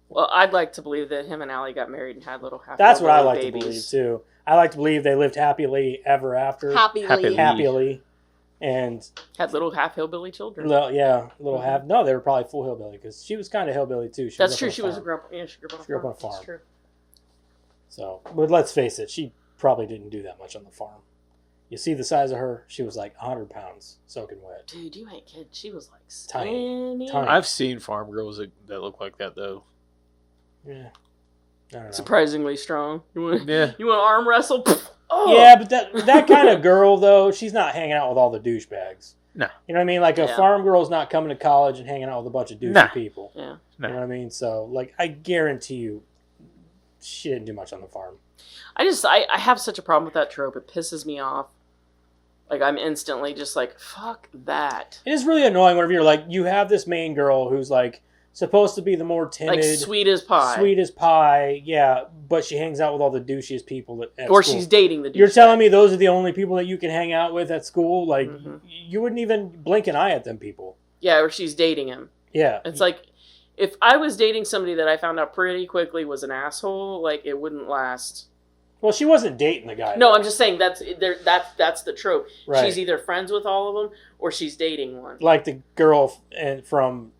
Well, I'd like to believe that him and Allie got married and had little half. That's what I like babies. to believe, too. I like to believe they lived happily ever after. Happily. And had little half hillbilly children. Little half. No, they were probably full hillbilly because she was kind of hillbilly, too. That's true. She grew up on a farm. That's true. So, but let's face it, she probably didn't do that much on the farm. You see the size of her? She was like 100 pounds soaking wet. Dude, you ain't kidding. She was like tiny. I've seen farm girls that look like that, though. Yeah. I don't know. Surprisingly strong. You want to arm wrestle? Oh. Yeah, but that kind of girl, though, she's not hanging out with all the douchebags. No. You know what I mean? Like, a farm girl's not coming to college and hanging out with a bunch of douchey people. Yeah. You know what I mean? So, like, I guarantee you, she didn't do much on the farm. I have such a problem with that trope. It pisses me off. Like, I'm instantly just like, fuck that. It is really annoying whenever you're like, you have this main girl who's like, supposed to be the more timid. Like, sweet as pie. Sweet as pie, yeah. But she hangs out with all the douchiest people at or school. She's dating the douche. You're telling me those are the only people that you can hang out with at school? Like, you wouldn't even blink an eye at them people. Yeah, or she's dating him. Yeah. It's like, if I was dating somebody that I found out pretty quickly was an asshole, like, it wouldn't last. Well, she wasn't dating the guy. No, I'm just saying that's the trope. Right. She's either friends with all of them or she's dating one. Like the girl from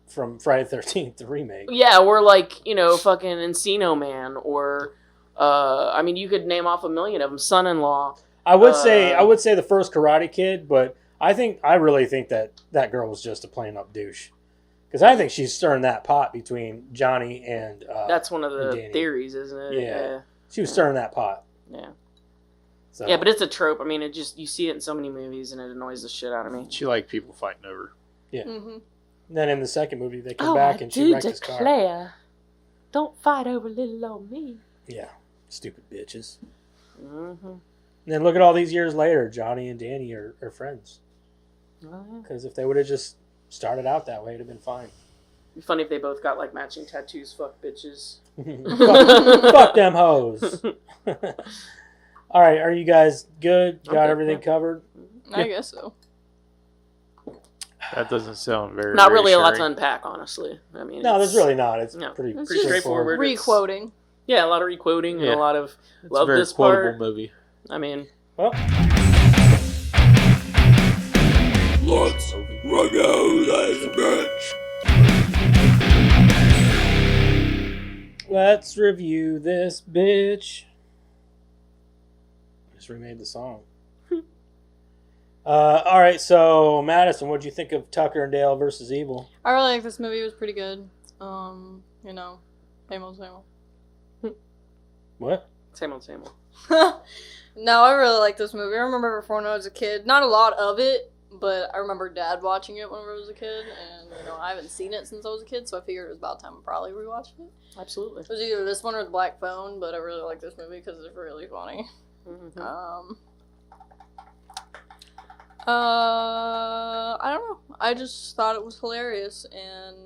Friday the 13th, the remake. Yeah, or like, fucking Encino Man, or I mean, you could name off a million of them. Son-in-law. I would say the first Karate Kid, but I really think that girl was just a plain up douche. Because I think she's stirring that pot between Johnny and that's one of the theories, isn't it? Yeah. She was stirring that pot. Yeah. So. Yeah, but it's a trope. I mean, you see it in so many movies, and it annoys the shit out of me. She liked people fighting over. Yeah. Mm-hmm. Then in the second movie, they come back and she wrecked his car. Don't fight over little old me. Yeah. Stupid bitches. Mm-hmm. And then look at all these years later, Johnny and Danny are friends. Because if they would have just started out that way, it'd have been fine. It'd be funny if they both got like matching tattoos. Fuck bitches. fuck them hoes. All right, are you guys good? Got everything covered? I guess so. That doesn't sound very. Not really reassuring. a lot to unpack, honestly. I mean, no, there's really not. It's pretty just straightforward. Requoting. Yeah, a lot of requoting and a lot of it's love a very this quotable part. movie. I mean, well, let's run out this bitch. Let's review this bitch. Just remade the song. All right, so Madison, what'd you think of Tucker and Dale versus Evil? I really like this movie. It was pretty good. Same old. What? same old. No, I really like this movie. I remember it from when I was a kid. Not a lot of it, but I remember Dad watching it when I was a kid, and I haven't seen it since I was a kid, so I figured it was about time to probably rewatch it. Absolutely. It was either this one or The Black Phone, but I really like this movie because it's really funny. Mm-hmm. I don't know. I just thought it was hilarious, and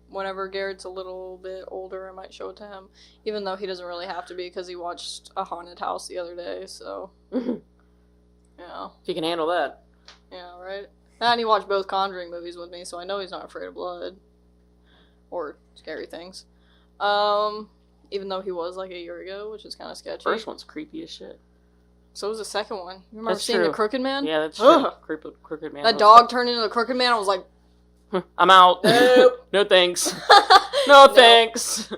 whenever Garrett's a little bit older, I might show it to him, even though he doesn't really have to be because he watched A Haunted House the other day. So, yeah. If you can handle that. Yeah, right. And he watched both Conjuring movies with me, so I know he's not afraid of blood or scary things. Even though he was like a year ago, which is kind of sketchy. First one's creepy as shit. So was the second one. You remember That's seeing true. The Crooked Man? Yeah, that's true. Crooked Man. That dog turned into the Crooked Man. I was like, I'm out. Nope. No thanks. No thanks.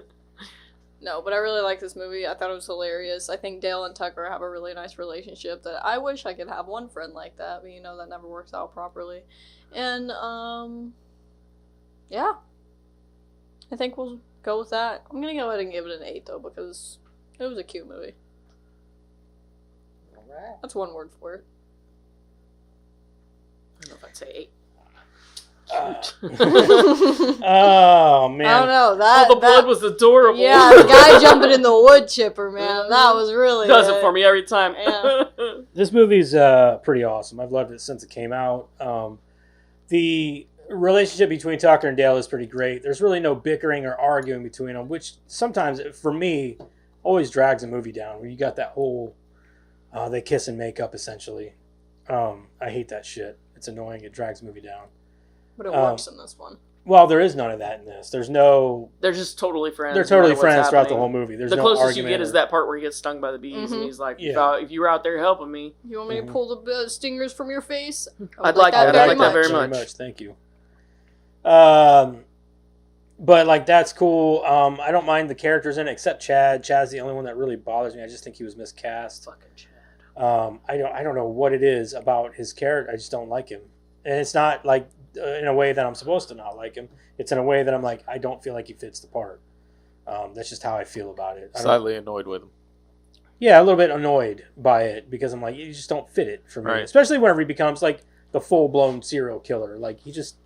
No, but I really like this movie. I thought it was hilarious. I think Dale and Tucker have a really nice relationship that I wish I could have one friend like that, but that never works out properly. And, yeah. I think we'll go with that. I'm gonna go ahead and give it an 8, though, because it was a cute movie. Alright. That's one word for it. I don't know if I'd say 8. Oh man! I don't know. That the blood was adorable. Yeah, the guy jumping in the wood chipper, man. That was really does it for me every time. Yeah. This movie's pretty awesome. I've loved it since it came out. The relationship between Tucker and Dale is pretty great. There's really no bickering or arguing between them, which sometimes, for me, always drags a movie down. Where you got that whole they kiss and make up essentially. I hate that shit. It's annoying. It drags the movie down. But it works in this one. Well, there is none of that in this. There's no. They're just totally friends. They're totally friends throughout the whole movie. There's the no closest argument you get is that part where he gets stung by the bees, and he's like, "If you were out there helping me, you want me to pull the stingers from your face? I'd like that very much. Thank you. But like that's cool. I don't mind the characters in it except Chad. Chad's the only one that really bothers me. I just think he was miscast. Fucking Chad. I don't know what it is about his character. I just don't like him, and it's not like in a way that I'm supposed to not like him. It's in a way that I'm like I don't feel like he fits the part. That's just how I feel about it. Slightly annoyed with him. Yeah, a little bit annoyed by it because I'm like you just don't fit it for me, Right. especially whenever he becomes like the full blown serial killer. Like he just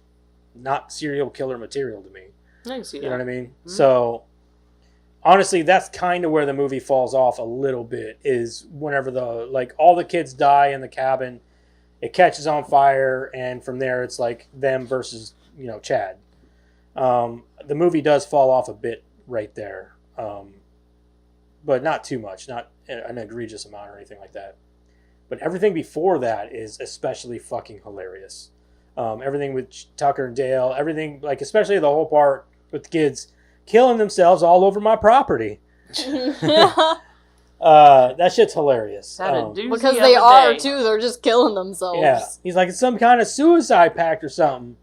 not serial killer material to me. I can see that. You know what I mean? Mm-hmm. So, honestly, that's kind of where the movie falls off a little bit. Is whenever all the kids die in the cabin, it catches on fire, and from there it's like them versus Chad. The movie does fall off a bit right there, but not too much, not an egregious amount or anything like that. But everything before that is especially fucking hilarious. Everything with Tucker and Dale, everything especially the whole part with the kids killing themselves all over my property. That shit's hilarious. Because they are too. They're just killing themselves. Yeah, he's like it's some kind of suicide pact or something.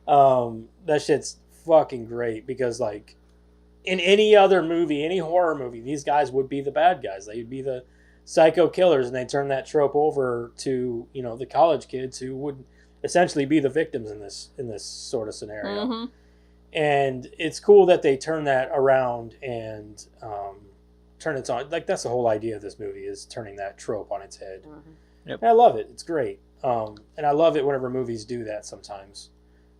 That shit's fucking great because in any other movie, any horror movie, these guys would be the bad guys. They'd be the psycho killers, and they turn that trope over to the college kids who would essentially be the victims in this sort of scenario. Mm-hmm. And it's cool that they turn that around and turn it on. That's the whole idea of this movie is turning that trope on its head. Mm-hmm. Yep. And I love it. It's great. And I love it whenever movies do that sometimes.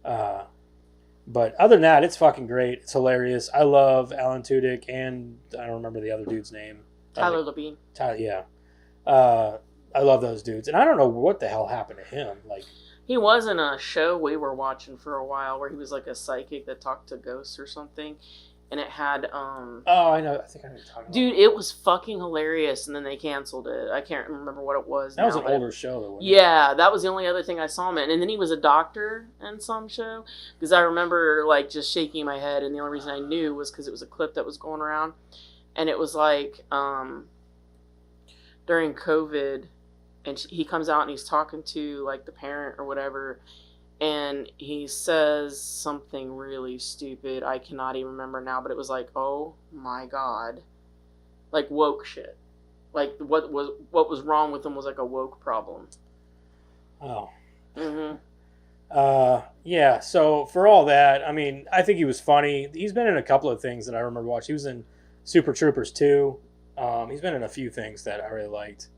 But other than that, it's fucking great. It's hilarious. I love Alan Tudyk and I don't remember the other dude's name. Tyler Labine. Yeah. I love those dudes. And I don't know what the hell happened to him. He was in a show we were watching for a while where he was like a psychic that talked to ghosts or something. And it had, Oh, I know. I think I know what you're talking about. dude, it was fucking hilarious. And then they canceled it. I can't remember what it was. That was an older show, though, wasn't it? Yeah, that was the only other thing I saw him in. And then he was a doctor in some show. Because I remember, just shaking my head. And the only reason I knew was because it was a clip that was going around. And it was during COVID. And he comes out and he's talking to, the parent or whatever. And he says something really stupid. I cannot even remember now. But it was oh, my God. Woke shit. What was wrong with him was, a woke problem. Oh. Mm-hmm. Yeah, so for all that, I mean, I think he was funny. He's been in a couple of things that I remember watching. He was in Super Troopers 2. He's been in a few things that I really liked.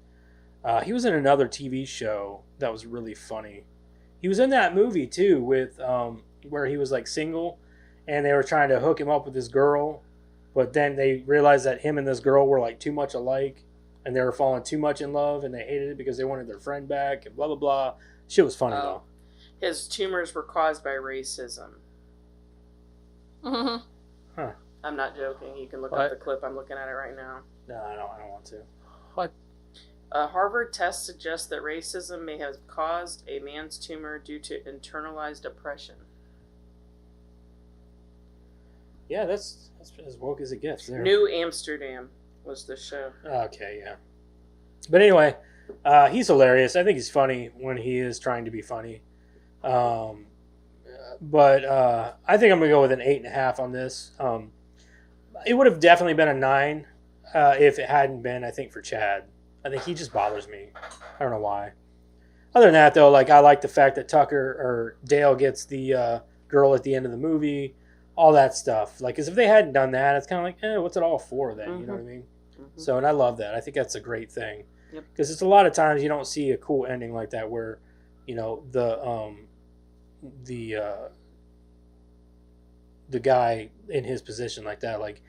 He was in another TV show that was really funny. He was in that movie too with where he was single, and they were trying to hook him up with this girl, but then they realized that him and this girl were too much alike, and they were falling too much in love, and they hated it because they wanted their friend back, and blah blah blah. Shit was funny though. His tumors were caused by racism. Mm-hmm. Huh. I'm not joking. You can look up the clip. I'm looking at it right now. No, I don't want to. What? A Harvard test suggests that racism may have caused a man's tumor due to internalized oppression. Yeah, that's as woke as it gets there. New Amsterdam was the show. Okay, yeah. But anyway, he's hilarious. I think he's funny when he is trying to be funny. But I think I'm going to go with an 8.5 on this. It would have definitely been a 9 if it hadn't been, I think, for Chad. I think he just bothers me. I don't know why. Other than that, though, I like the fact that Dale gets the girl at the end of the movie, all that stuff. Because if they hadn't done that, it's kind of what's it all for then? Mm-hmm. You know what I mean? Mm-hmm. So, and I love that. I think that's a great thing. Because Yep. it's a lot of times you don't see a cool ending like that where, the the guy in his position like that, like,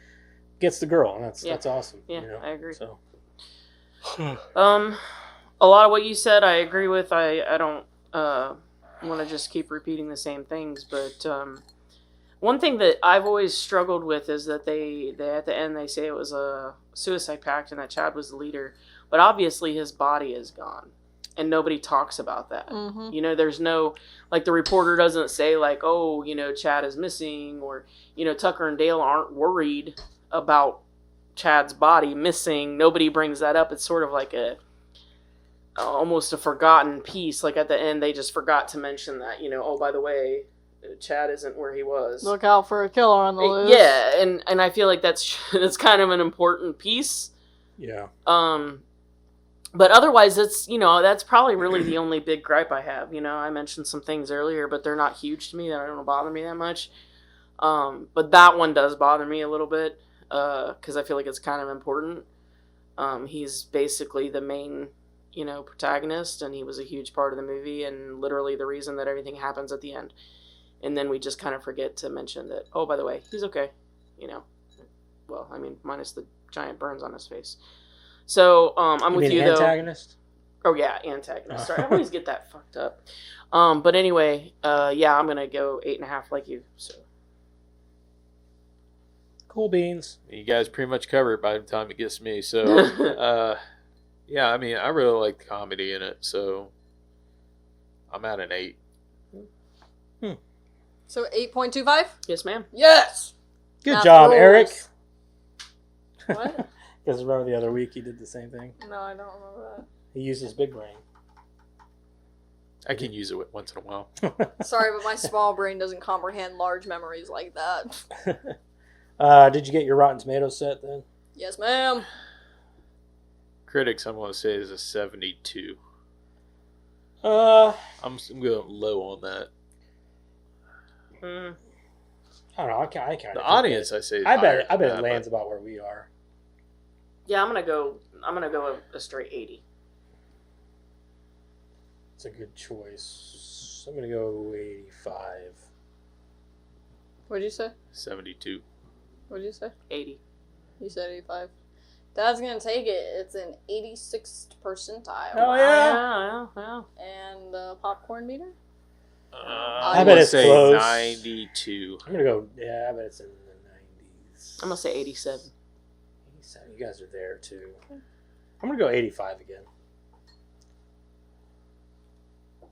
gets the girl, and that's awesome. Yeah, you know? I agree. So, a lot of what you said, I agree with. I don't want to just keep repeating the same things, but one thing that I've always struggled with is that they at the end they say it was a suicide pact and that Chad was the leader, but obviously his body is gone. And nobody talks about that. Mm-hmm. You know, there's no, like, the reporter doesn't say, like, oh, you know, Chad is missing, or, you know, Tucker and Dale aren't worried about Chad's body missing. Nobody brings that up. It's sort of like almost a forgotten piece. Like, at the end, they just forgot to mention that, you know, oh, by the way, Chad isn't where he was. Look out for a killer on the loose. Yeah, and I feel like that's kind of an important piece. yeah. But otherwise, it's, you know, that's probably really the only big gripe I have. You know, I mentioned some things earlier, but they're not huge to me. They don't bother me that much. But that one does bother me a little bit because I feel like it's kind of important. He's basically the main, you know, protagonist, and he was a huge part of the movie and literally the reason that everything happens at the end. And then we just kind of forget to mention that, oh, by the way, he's okay. You know, well, I mean, minus the giant burns on his face. So, I'm with you, though. Antagonist? Oh, yeah, antagonist. Sorry, I always get that fucked up. But anyway, yeah, I'm going to go 8.5 like you. So, Cool beans. You guys pretty much cover it by the time it gets to me. So, yeah, I mean, I really like the comedy in it. So, I'm at an 8. So 8.25? Yes, ma'am. Yes! Good Math job, rules. Eric. What? Because remember the other week he did the same thing? No, I don't remember He used his big brain. I can use it once in a while. that. Sorry, but my small brain doesn't comprehend large memories like that. Did you get your Rotten Tomatoes set then? Yes, ma'am. Critics, I'm going to say, is a 72. I'm I'm going low on that. I don't know. I kind of The audience, I say, is I higher bet than it that, lands but about where we are. Yeah, I'm gonna go a straight 80. It's a good choice. I'm gonna go 85. What'd you say? 72. What'd you say? 80. You said 85. Dad's gonna take it. It's an 86th percentile. Oh, yeah. Yeah. And popcorn meter? I bet it's say close. 92. I'm gonna go. Yeah, I bet it's in the 90s. I'm gonna say 87. 87. You guys are there too. I'm gonna go 85 again.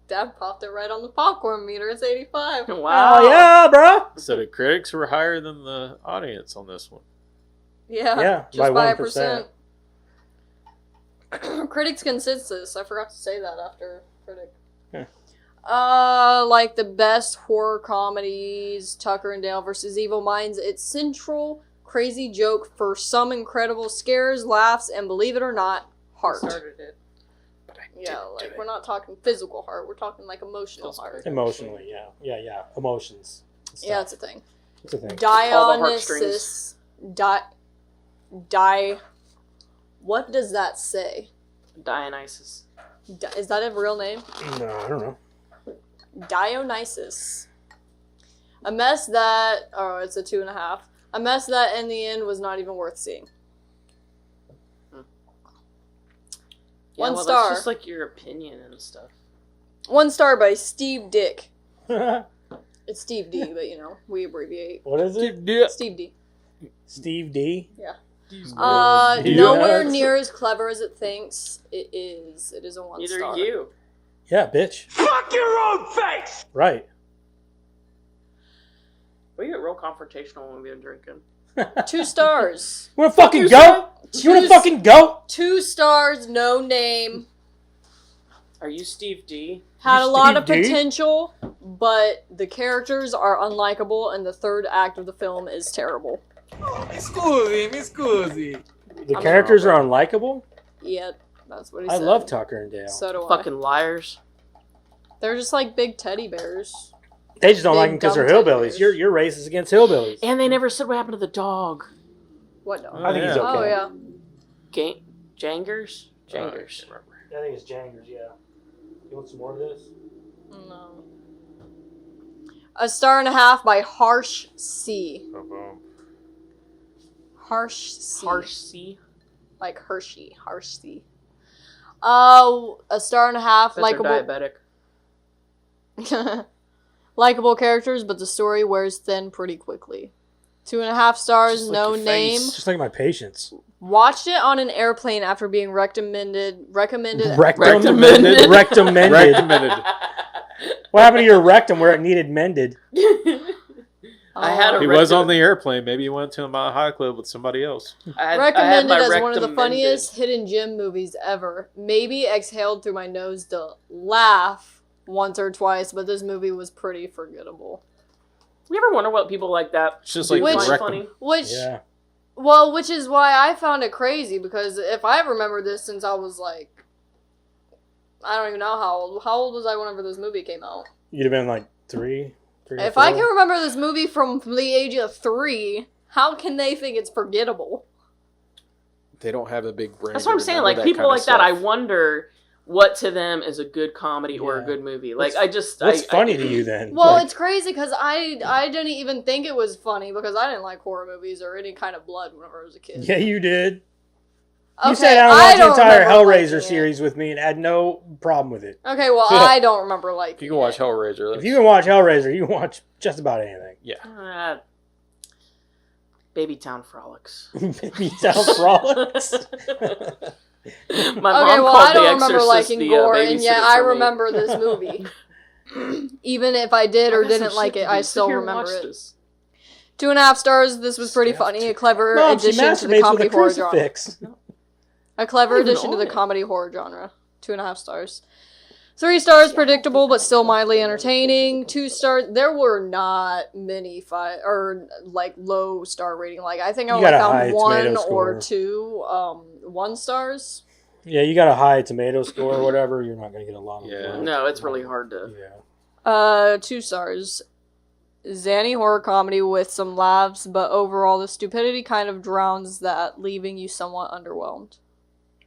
Dad popped it right on the popcorn meter. It's 85. Wow. Oh yeah, bro. So the critics were higher than the audience on this one. Yeah. Yeah, Just by by 1%. 1%. Critics consensus. I forgot to say that after critic. Yeah. Like the best horror comedies, Tucker and Dale versus Evil Minds. It's central, crazy joke for some incredible scares, laughs, and believe it or not, heart. Started it. But I Yeah, didn't like do we're it. not talking physical heart. We're talking like emotional Feels heart. Emotionally, yeah. Emotions. Yeah, it's a thing. It's a thing. All the Dionysus. What does that say? Dionysus. Is that a real name? No, I don't know. Dionysus. A mess that... Oh, it's a 2.5. A mess that in the end was not even worth seeing. Yeah, 1 well, star. That's just like your opinion and stuff. 1 star by Steve Dick. What It's Steve D, but you know, we abbreviate. is it? Steve D. Steve D? Yeah. Yeah. Nowhere near as clever as it thinks. It is. It is a 1 Neither star. you. Yeah, bitch. Fuck your own face! Right. We get real confrontational when we've been drinking. 2 stars. You wanna fucking you, go? son. You wanna fucking go? 2 stars, no name. Are you Steve D? Had a You lot of Steve D? potential, but the characters are unlikable, and the 3rd act of the film is terrible. The I'm characters sorry, are unlikable? Yeah, that's what he I said. love Tucker and Dale. So do I. Fucking liars. They're just like big teddy bears. They just don't Big like them because they're dumb teddy hillbillies. bears. You're racist against hillbillies. And they never said what happened to the dog. What dog? I think he's Yeah. okay. Oh, yeah. Jangers? I Jangers. can't remember. I think it's Jangers, yeah. You want some more of this? No. A star and a half by Harsh C. Harsh C. Harsh C. Like Hershey. Harsh C. A star and a half. They're Likeable. diabetic. Likeable characters, but the story wears thin pretty quickly. 2.5 stars, Just like no your name. face. Just like my patience. Watched it on an airplane after being recommended. Recommended. What happened to your rectum where it needed mended? I had a He was on the airplane. Maybe he went to a Mile High Club with somebody else. Recommended as one of the funniest hidden gem movies ever. Maybe exhaled through my nose to laugh once or twice, but this movie was pretty forgettable. You ever wonder what people like that It's just like Which- the funny? rectum. Which, Yeah. well, which is why I found it crazy, because if I remember this since I was like, I don't even know how old. How old was I whenever this movie came out? You'd have been like 3 or If I 4. can remember this movie from the age of 3, how can they think it's forgettable? They don't have a big brain. That's to what I'm saying. remember Like, people kind of like that, I stuff. wonder what to them is a good comedy or a Yeah. good movie. What's- Like, I just... What's I, funny to you then? Well, Like, it's crazy because I didn't even think it was funny because I didn't like horror movies or any kind of blood whenever I was a kid. yeah, you did. Okay, You sat down and I watched the don't entire remember Hellraiser liking it. series with me and had no problem with it. Okay, well, I don't remember liking If you can watch Hellraiser. If you can watch Hellraiser, you can watch just about anything. Uh, Baby Town Frolics. Baby Town Frolics. My Okay, mom well, called I don't The remember Exorcist liking the, gore, and babysitter yet I for me. remember this movie. Even if I did or I got some didn't like shit it, to I do. still Sit here and remember watch it. this. 2.5 stars. This was pretty funny. A clever Mom, she addition to the masturbates comedy with a horror genre. crucifix. A clever I don't even addition to own the it. comedy horror genre. 2.5 stars. 3 stars, predictable but still mildly entertaining. 2 stars. There were not many low star rating. Like I think I You only got a found high 1 tomato or score. 2 1 stars. Yeah, you got a high tomato score or whatever. You're not going to get a lot of Yeah. love. No, it's really hard to... Yeah. 2 stars. Zany horror comedy with some laughs, but overall the stupidity kind of drowns that, leaving you somewhat underwhelmed.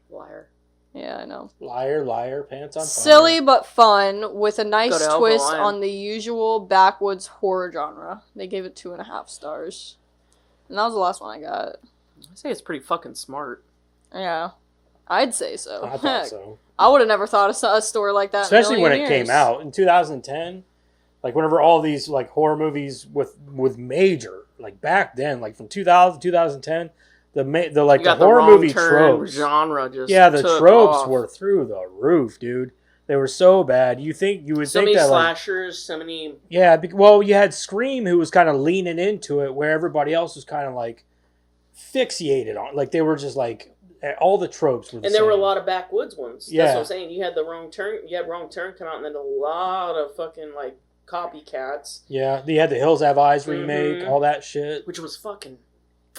Liar. Yeah, I know. Liar, liar, pants on fire. Silly but fun, with a Go nice to hell for twist lying. on the usual backwoods horror genre. They gave it 2.5 stars. And that was the last one I got. I say it's pretty fucking smart. Yeah. I'd say so. I thought Heck, so. I would have never thought of a story like that in a Especially when million it came years. out in 2010. Like whenever all these like horror movies with major, like back then, like from 2000 to 2010, the You the got horror wrong movie turn, tropes. genre just Yeah, the took tropes off. were through the roof, dude. They were so bad. You would so think many that like, slashers, so many... yeah, well, you had Scream who was kind of leaning into it, where everybody else was kind of like fixated on, like they were just like all the tropes were the And there were a same. lot of backwoods ones. Yeah. That's what I'm saying. You had the wrong turn. You had wrong turn come out, and then a lot of fucking like copycats, Yeah, you had the Hills Have Eyes remake, Mhm. all that shit. which was fucking...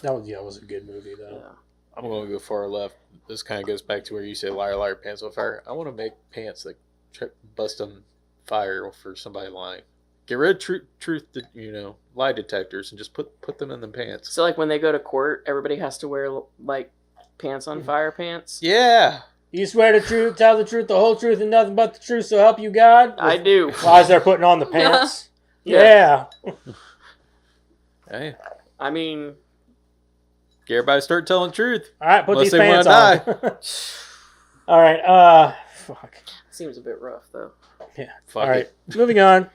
That was a good movie though. Yeah. I'm going to go far left. This kind of goes back to where you say liar, liar, pants on fire. I want to make pants that bust on fire for somebody lying. Get rid of lie detectors and just put them in the pants. So like when they go to court, everybody has to wear like pants on fire pants. Yeah. You swear the truth, tell the truth, the whole truth, and nothing but the truth, so help you God? I do. As they're putting on the pants. Yeah. Yeah. Hey, I mean, get everybody to start telling the truth. All right, put Unless these they pants wanna on. All right, fuck. seems a bit rough though. Yeah. Fuck All right, it. moving on.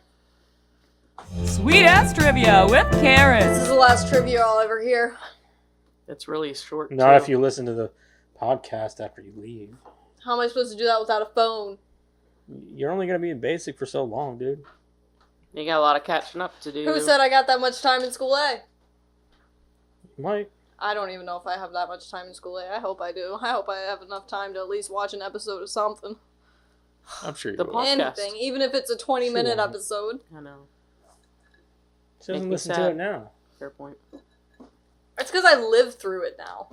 Sweet ass trivia with This Karen. is the last trivia I'll ever hear. It's really short. Not too. if you listen to the podcast after you leave. How am I supposed to do that without a phone? You're only going to be in basic for so long, dude. You got a lot of catching up to do. Who said I got that much time in school A? You might. I don't even know if I have that much time in school A. I hope I do. I hope I have enough time to at least watch an episode of something. I'm sure you The will. podcast. Anything, even if it's a 20-minute Sure. episode. I know. She doesn't Make me listen to sad. it now. Fair point. It's because I live through it now.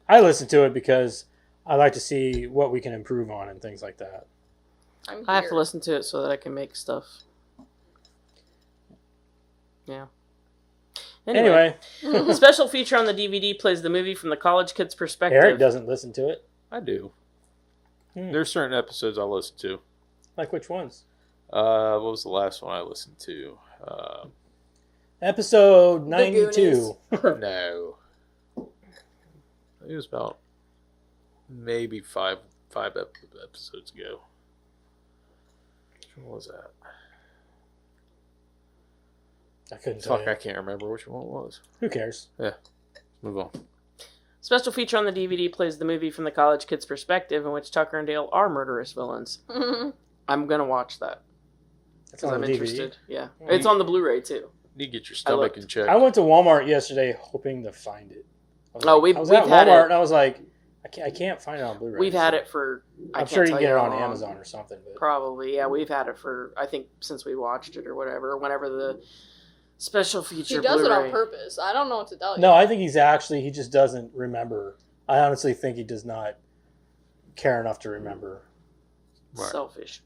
I listen to it because I like to see what we can improve on and things like that. I'm I have here. to listen to it so that I can make stuff. Yeah. Anyway, The special feature on the DVD plays the movie from the college kid's perspective. Eric doesn't listen to it. I do. Hmm. There's certain episodes I'll listen to. Like which ones? What was the last one I listened to? Episode The 92. No. I think it was about maybe five episodes ago. Which one was that? I couldn't tell Fuck, you. I can't remember which one it was. Who cares? Yeah. Move on. Special feature on the DVD plays the movie from the college kid's perspective, in which Tucker and Dale are murderous villains. I'm gonna watch that That's because on I'm the DVD. interested. Yeah, it's on the Blu-ray too. You need to get your stomach in check. I went to Walmart yesterday hoping to find it. I was We've at had Walmart it. and I was like, I can't find it on Blu-ray. We've had it for. I'm sure you can get it on how long. Amazon or something. But Probably, yeah. We've had it for I think since we watched it or whatever. Whenever the special feature. He does it on Blu-ray. purpose. I don't know what to tell you. no, I think he just doesn't remember. I honestly think he does not care enough to remember. Right. Selfish.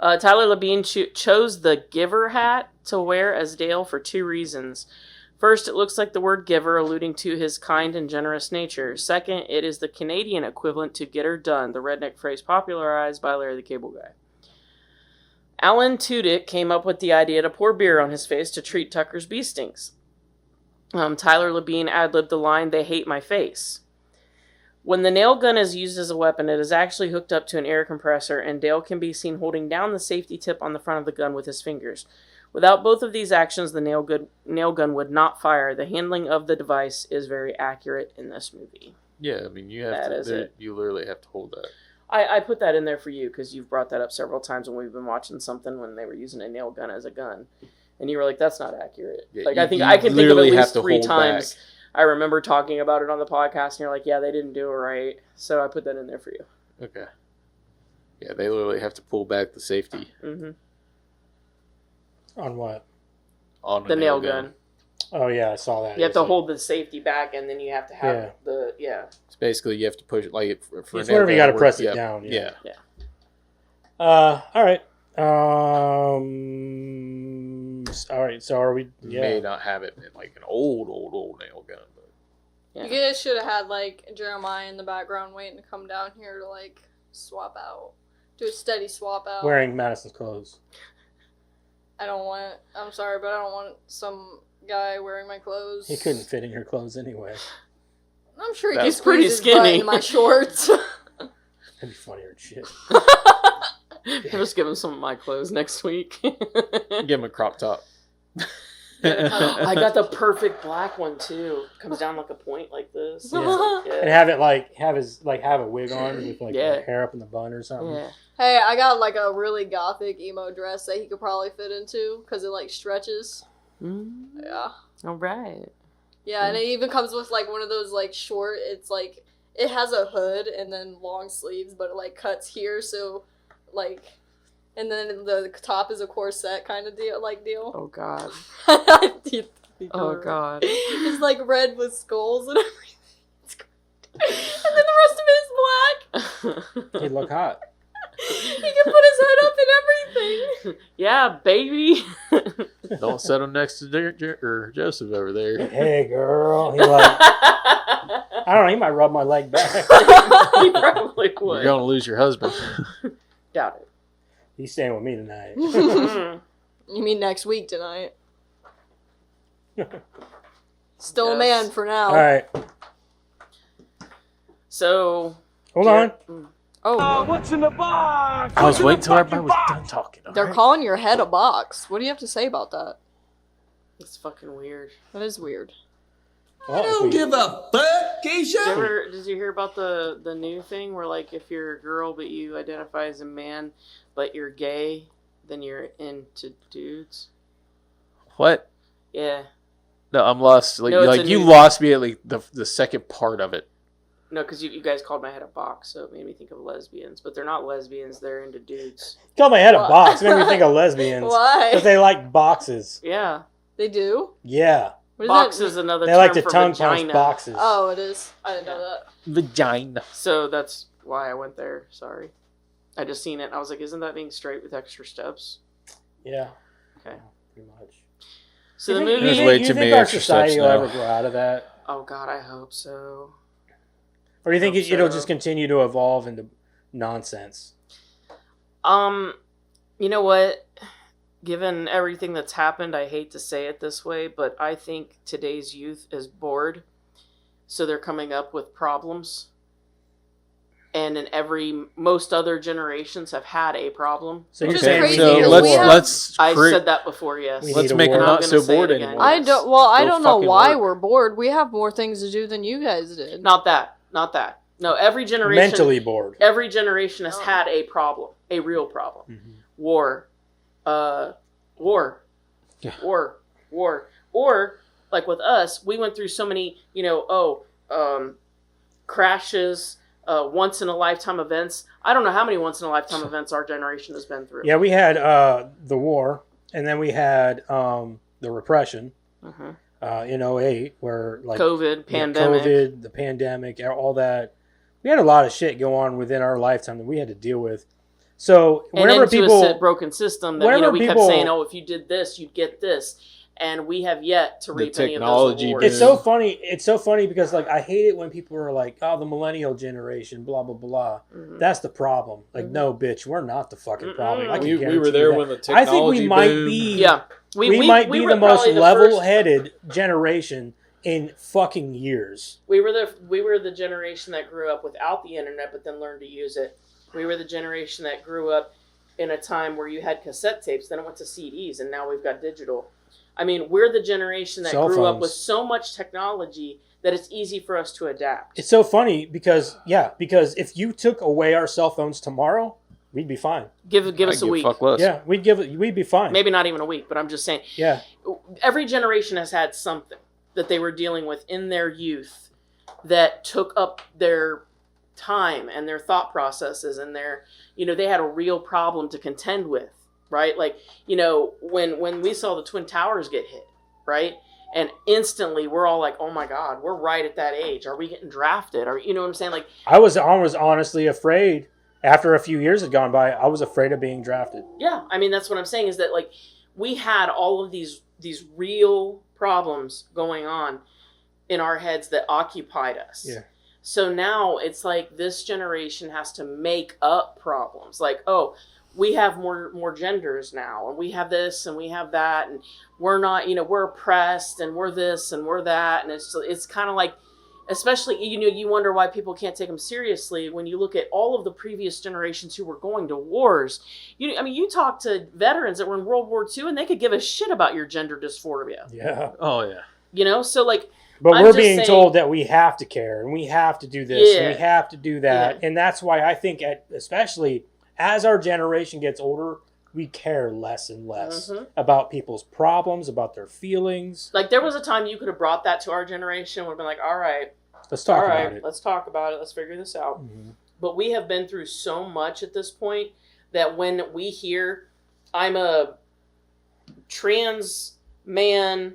Tyler Labine chose the Giver hat to wear as Dale for two reasons. First, it looks like the word giver, alluding to his kind and generous nature. Second, it is the Canadian equivalent to get her done, the redneck phrase popularized by Larry the Cable Guy. Alan Dudyk came up with the idea to pour beer on his face to treat Tucker's bee stings. Tyler Labine ad-libbed the line, "They hate my face." When the nail gun is used as a weapon, it is actually hooked up to an air compressor, and Dale can be seen holding down the safety tip on the front of the gun with his fingers. Without both of these actions, the nail gun would not fire. The handling of the device is very accurate in this movie. Yeah, I mean, you have That is to. it. You literally have to hold that. I put that in there for you because you've brought that up several times when we've been watching something when they were using a nail gun as a gun, and you were like, "That's not accurate." Yeah, like you- I think you I can think of at literally have least to 3 hold times. back. I remember talking about it on the podcast, and you're like, "Yeah, they didn't do it right," so I put that in there for you. Okay. Yeah, they literally have to pull back the safety hmm On what? on The a nail gun. Oh yeah, I saw that. You have to It's like- hold the safety back, and then you have to have Yeah. the It's basically you have to push it like it for It's a nail whenever you gun got to where- press it yeah, down. Yeah. Yeah. All right. All right. So are we? You Yeah. may not have it in like an old nail gun, but Yeah. You guys should have had like Jeremiah in the background waiting to come down here to like swap out. Do a steady swap out. Wearing Madison's clothes. I don't want. I'm sorry, but I don't want some guy wearing my clothes. He couldn't fit in your clothes anyway. I'm sure he That's could pretty squeeze his butt skinny. in my shorts. That'd be funnier than shit. Just give him some of my clothes next week. give him a crop top. I got the perfect black one too. Comes down like a point like this. Yeah. Yeah. And have it like have a wig on with like Yeah. hair up in the bun or something. Yeah. Hey, I got like a really gothic emo dress that he could probably fit into because it like stretches. Yeah. All right. Yeah, and it even comes with like one of those like short. It's like it has a hood and then long sleeves, but it like cuts here, so like, and then the top is a corset kind of deal. Oh God. Oh God. It's like red with skulls and everything. It's great. And then the rest of it is black. He'd look hot. He can put his head up and everything. Yeah, baby. Don't set him next to or Joseph over there. Hey girl. He like I don't know, he might rub my leg back. He probably would. You're gonna lose your husband. Doubt it. He's staying with me tonight. You mean next week tonight? Still a Yes. man for now. All right. So. Hold on. Oh, What's in the box? I was waiting till everybody was done talking. all they're right? calling your head a box. What do you have to say about that? It's fucking weird. That is weird. Well, if we- a fuck, Keisha. Did you hear about the new thing where like if you're a girl but you identify as a man but you're gay, then you're into dudes? What? Yeah. No, I'm lost. Like, No, it's a you new- lost me at like the second part of it. No, because you guys called my head a box, so it made me think of lesbians. But they're not lesbians, they're into dudes. Call my head a What? box. It made me think of lesbians. Why? Because they like boxes. Yeah. They do? Yeah. What does Box that is another They term like to for tongue punch vagina. boxes. Oh, it is. I didn't know that. Vagina. So that's why I went there. Sorry. I just seen it and I was like, isn't that being straight with extra steps? Yeah. Okay. Pretty much. So the You think- movie... There's way you too think many our extra society steps will now. ever grow out of that? Oh God, I hope so. Or do you think Hope it'll so. just continue to evolve into nonsense? You know what? Given everything that's happened, I hate to say it this way, but I think today's youth is bored, so they're coming up with problems. And most other generations have had a problem. So you're Which is saying crazy, so because let's I said that before, yes. We let's need a make war. them I'm not gonna so say it bored again. anymore. I Go don't know fucking why work. we're bored. We have more things to do than you guys did. Not that. No, every generation Mentally bored. Every generation has had a problem, a real problem. Mm-hmm. War. Yeah. War. Or, like with us, we went through so many, crashes, once in a lifetime events. I don't know how many once in a lifetime events our generation has been through. Yeah, we had the war, and then we had the repression in '08, where like COVID, pandemic. COVID, the pandemic, all that. We had a lot of shit go on within our lifetime that we had to deal with. So And whenever into people a broken system that whenever we kept people- saying, if you did this, you'd get this. And we have yet to reap any of those technology rewards. It's so funny. It's so funny because like I hate it when people are like, "Oh, the millennial generation, blah blah blah." That's the problem. Like, no, bitch, we're not the fucking problem. I can We guarantee were there you when the that. I think technology we might boomed. be. Yeah. We might be the most probably level-headed generation in fucking years. We were the generation that grew up without the internet, but then learned to use it. We were the generation that grew up in a time where you had cassette tapes, then it went to CDs, and now we've got digital. I mean, we're the generation that Cell grew up phones. with so much technology that it's easy for us to adapt. It's so funny because if you took away our cell phones tomorrow, we'd be fine. Give us a week. Fuck less. Yeah, we'd be fine. Maybe not even a week, but I'm just saying. Yeah. Every generation has had something that they were dealing with in their youth that took up their time and their thought processes and their, they had a real problem to contend with, right? Like, when we saw the Twin Towers get hit, right? And instantly we're all like, oh my God, we're right at that age. Are we getting drafted? Or, you know what I'm saying? Like, I was honestly afraid. After a few years had gone by, I was afraid of being drafted. yeah, I mean, that's what I'm saying is that, like, we had all of these real problems going on in our heads that occupied us. Yeah. So now it's like this generation has to make up problems. Like, we have more genders now, and we have this and we have that, and we're not, we're oppressed, and we're this and we're that, and it's kind of like, especially, you wonder why people can't take them seriously when you look at all of the previous generations who were going to wars. You talk to veterans that were in World War II, and they could give a shit about your gender dysphoria. Yeah. Oh yeah. So like, But I'm we're just being saying- told that we have to care and we have to do this and Yeah. we have to do that. Yeah. And that's why I think, especially as our generation gets older, we care less and less about people's problems, about their feelings. like there was a time you could have brought that to our generation, would have been like, all right, Let's talk about it. let's talk about it. Let's figure this out. Mhm. But we have been through so much at this point that when we hear, I'm a trans man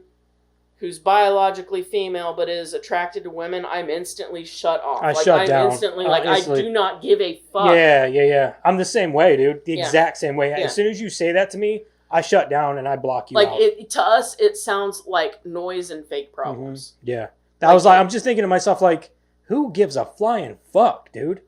who's biologically female but is attracted to women, I'm instantly shut off. I shut I'm down. instantly Instantly. I do not give a fuck. Yeah. I'm the same way, dude. The Yeah. exact same way. Yeah. As soon as you say that to me, I shut down and I block you Like out. to us, it sounds like noise and fake problems. Yeah. I'm just thinking to myself, like, who gives a flying fuck, dude?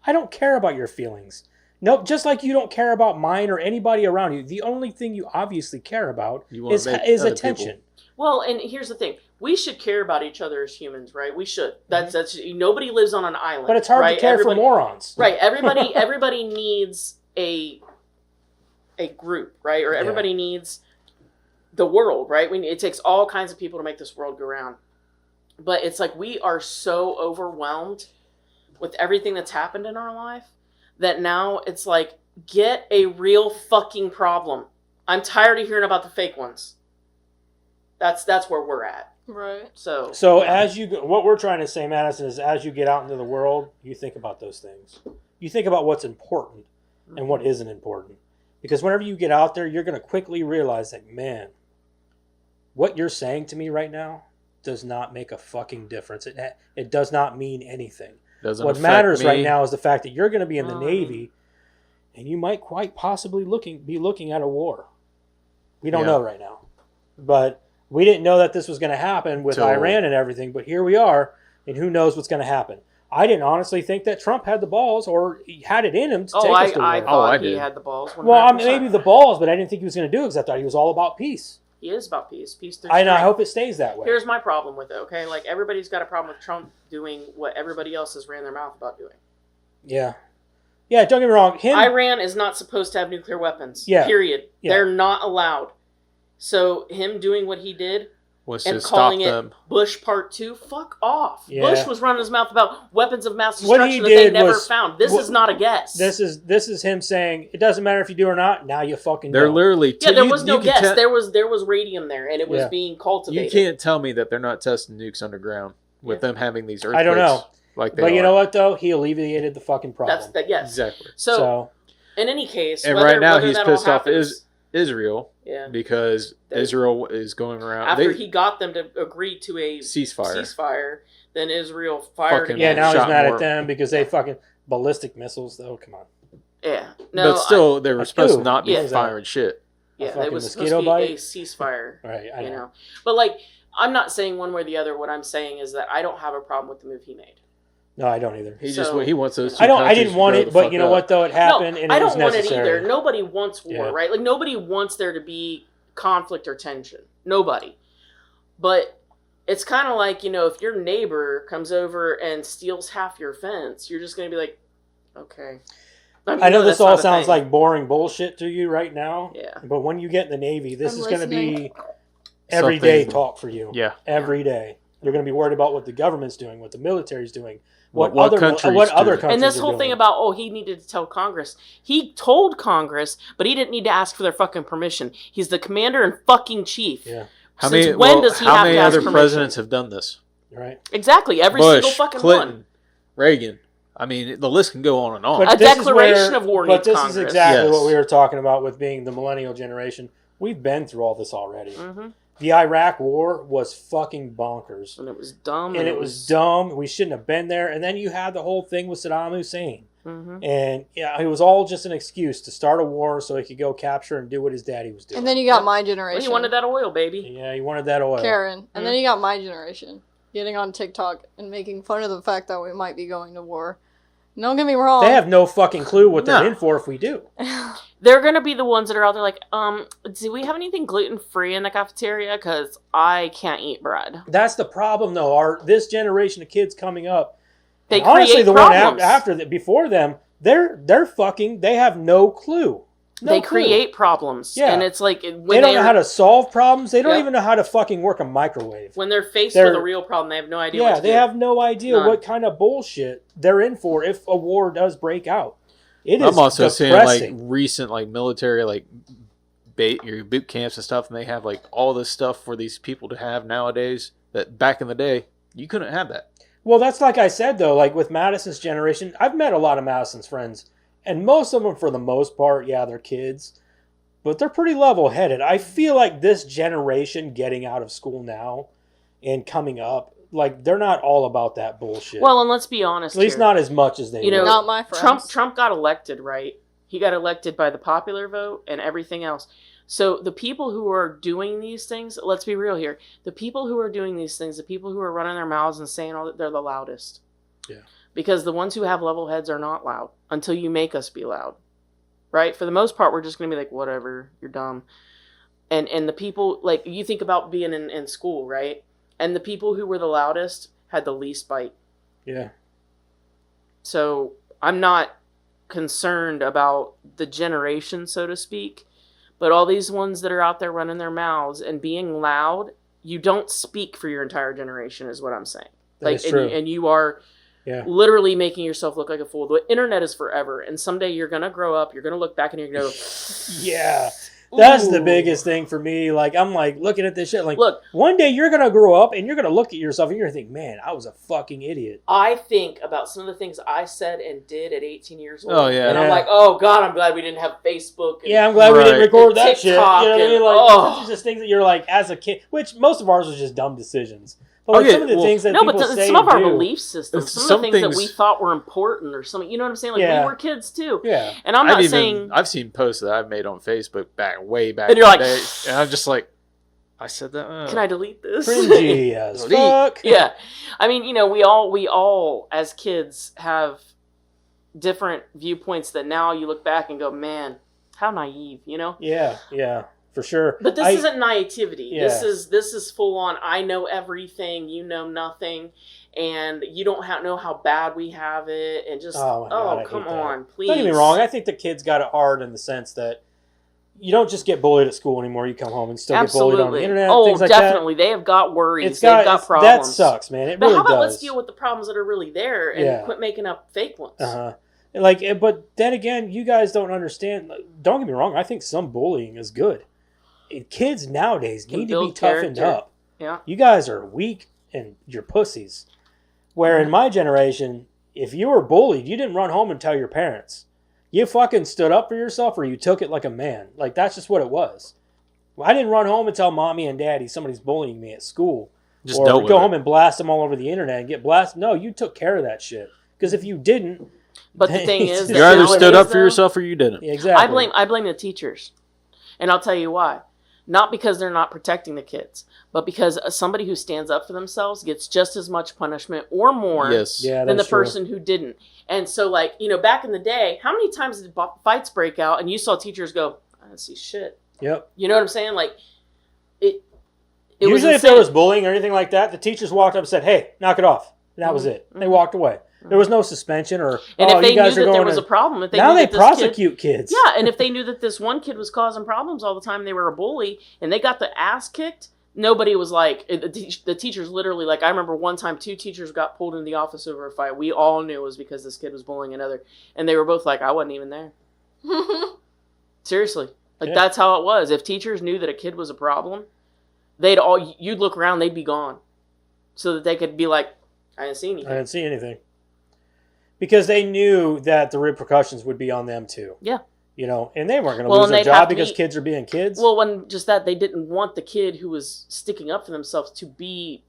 I don't care about your feelings. Nope, just like you don't care about mine or anybody around you. The only thing you obviously care about You wanna is make other attention. Well, and here's the thing: we should care about each other as humans, right? We should. That's nobody lives on an island. But it's hard right? to care Everybody- for morons. Right. Everybody needs a group, right? Or everybody needs the world, right? It takes all kinds of people to make this world go round. But it's like we are so overwhelmed with everything that's happened in our life that now it's like, get a real fucking problem. I'm tired of hearing about the fake ones. That's where we're at. Right. So as you go, what we're trying to say, Madison, is as you get out into the world, you think about those things. You think about what's important and what isn't important. Because whenever you get out there, you're going to quickly realize that, man, what you're saying to me right now does not make a fucking difference. It does not mean anything. Doesn't What affect matters me. right now is the fact that you're going to be in the Navy and you might quite possibly be looking at a war. We don't know right now. But we didn't know that this was going to happen with Till- Iran and everything, but here we are, and who knows what's going to happen. I didn't honestly think that Trump had the balls or he had it in him to take us to war. I thought he had the balls. 100%. Well, I mean, maybe the balls, but I didn't think he was going to do it because I thought he was all about peace. He is about peace. Peace through I strength. hope it stays that way. Here's my problem with it, okay? Like, everybody's got a problem with Trump doing what everybody else has ran their mouth about doing. Yeah. Yeah, don't get me wrong. Iran is not supposed to have nuclear weapons. Yeah. Period. Yeah. They're not allowed. So, him doing what he did was and to calling stop them. it Bush Part 2, fuck off. Yeah. Bush was running his mouth about weapons of mass What destruction he that they did never was- found. This is not a guess. This is him saying, it doesn't matter if you do or not, now you fucking They're don't. literally... yeah, there was you no can guess. te- There was radium there, and it was Yeah. being cultivated. You can't tell me that they're not testing nukes underground with them having these earthquakes. I don't know. Like they But you are. know what, though? He alleviated the fucking problem. That's that. Yes. Exactly. So, in any case, And whether, right now whether he's that all pissed off happens, Israel yeah. because Israel is going around... After he got them to agree to a ceasefire, then Israel fired Fucking Yeah, again. now he's shot mad more. at them because they fucking ballistic missiles, though. Come on. Yeah. No, but still, they were supposed to not be Yeah. firing shit. yeah, fucking it was supposed mosquito to be bite? a ceasefire. Right, I You know. know, but like, I'm not saying one way or the other. What I'm saying is that I don't have a problem with the move he made. No, I don't either. He So- he wants those. Two I didn't countries to want grow it, the but fuck you know up. what, though? It happened No, and I it don't was want necessary. it either. Nobody wants war, Yeah. right? Like, nobody wants there to be conflict or tension. Nobody. But it's kind of like, you know, if your neighbor comes over and steals half your fence, you're just going to be like, okay. mean, I know this that's not all a sounds thing. like boring bullshit to you right now. Yeah. But when you get in the Navy, this I'm is going to be listening. everyday Something- talk for you. Yeah. Every day. You're going to be worried about what the government's doing, what the military's doing, What other countries what other doing. countries And this are whole doing. thing about, oh, he needed to tell Congress. He told Congress, but he didn't need to ask for their fucking permission. He's the commander and fucking chief. Yeah. How Since many? when does he how have many to ask other permission? presidents have done this? Right. Exactly. Every Bush, single fucking Clinton, one. Reagan. I mean, the list can go on and on. A this is declaration of war But needs this Congress. is exactly Yes. what we were talking about with being the millennial generation. We've been through all this already. Mm-hmm. The Iraq War was fucking bonkers. And it was dumb. And it was dumb. We shouldn't have been there. And then you had the whole thing with Saddam Hussein. Mm-hmm. And yeah, it was all just an excuse to start a war so he could go capture and do what his daddy was doing. And then you got my Well, generation. he wanted that oil, baby. Yeah, he wanted that oil. Karen. And Hmm. then you got my generation getting on TikTok and making fun of the fact that we might be going to war. Don't get me wrong. They have no fucking clue what they're No. in for if we do. They're going to be the ones that are out there like, do we have anything gluten-free in the cafeteria? Because I can't eat bread. That's the problem, though. This generation of kids coming up, They and honestly, create the problems. one after that, before them, they're fucking. They have no clue. No They clue. create problems. Yeah. And it's like, when They don't know how to solve problems. They don't Yep. even know how to fucking work a microwave. When they're faced They're- with a real problem, they have no idea what Yeah, to they do. have no idea None. what kind of bullshit they're in for if a war does break out. It is I'm also seeing depressing. like recent like military like your boot camps and stuff, and they have like all this stuff for these people to have nowadays that back in the day you couldn't have that. Well, that's like I said, though, like with Madison's generation, I've met a lot of Madison's friends, and most of them, for the most part, yeah, they're kids, but they're pretty level-headed. I feel like this generation getting out of school now and coming up, like, they're not all about that bullshit. Well, and let's be honest At least here. not as much as they You know, were. Not my friends. Trump got elected, right? He got elected by the popular vote and everything else. So the people who are doing these things, let's be real here. The people who are doing these things, the people who are running their mouths and saying all that, they're the loudest. Yeah. Because the ones who have level heads are not loud until you make us be loud. Right? For the most part, we're just going to be like, whatever, you're dumb. And the people, like, you think about being in school, right? And the people who were the loudest had the least bite. Yeah. So I'm not concerned about the generation, so to speak. But all these ones that are out there running their mouths and being loud, you don't speak for your entire generation, is what I'm saying. That is true. And you are Yeah. literally making yourself look like a fool. The internet is forever, and someday you're gonna grow up. You're gonna look back and you're gonna go, Yeah. That's the "Ooh." biggest thing for me. Like, I'm like looking at this shit. Like, Look, one day you're going to grow up and you're going to look at yourself and you're going to think, man, I was a fucking idiot. I think about some of the things I said and did at 18 years old. Oh, yeah. And I'm Yeah. like, oh god, I'm glad we didn't have Facebook. And Yeah, I'm glad we didn't Right. record that And shit. You know what I TikTok mean? and- Like, oh. it's just things that you're like, as a kid, which most of ours was just dumb decisions. But like Okay, some of the well- things that No, but people say some of our and do, belief systems, some Some of the things that we things- thought were important or something, you know what I'm saying? Like, Yeah. we were kids too. Yeah. And I'm not saying, I've seen posts that I've made on Facebook way back And you're in like, the day, and I'm just like, I said that. Can I delete this? Cringy as fuck. Yeah. I mean, we all as kids have different viewpoints that now you look back and go, man, how naive, Yeah, for sure. But this isn't naivety. Yeah. This is full on. I know everything, you know nothing, and you don't know how bad we have it, and just God, come on, please. Don't get me wrong. I think the kids got it hard in the sense that you don't just get bullied at school anymore. You come home and still get bullied on the internet. Oh, things like definitely. They have got worries. They've got problems. That sucks, man. It but really how about does. let's deal with the problems that are really there and quit making up fake ones. But then again, you guys don't understand. Don't get me wrong. I think some bullying is good. Kids nowadays need to be toughened up. Yeah. You guys are weak and you're pussies. Where in my generation, if you were bullied, you didn't run home and tell your parents. You fucking stood up for yourself or you took it like a man. Like, that's just what it was. I didn't run home and tell mommy and daddy somebody's bullying me at school. Just or dealt with go it. home and blast them all over the internet and get blasted. No, you took care of that shit. Because if you didn't... But the thing is... You either stood up for yourself or you didn't. Yeah, exactly. I blame the teachers. And I'll tell you why. Not because they're not protecting the kids, but because somebody who stands up for themselves gets just as much punishment or more than the person who didn't. And so, back in the day, how many times did fights break out and you saw teachers go, I didn't see shit. Yep. You know what I'm saying? It Usually was if there was bullying or anything like that, the teachers walked up and said, hey, knock it off. And that was it. They walked away. There was no suspension or, and if they you guys knew are that going there was a problem, if they now knew they that this prosecute kids. Yeah, and if they knew that this one kid was causing problems all the time, they were a bully, and they got the ass kicked, nobody was like, the teachers literally, I remember one time 2 teachers got pulled into the office over a fight. We all knew it was because this kid was bullying another, and they were both like, I wasn't even there. Seriously. That's how it was. If teachers knew that a kid was a problem, you'd look around, they'd be gone. So that they could be like, I didn't see anything. I didn't see anything. Because they knew that the repercussions would be on them too. Yeah. And they weren't going to lose their job because kids are being kids. Well, when just that, they didn't want the kid who was sticking up for themselves to be,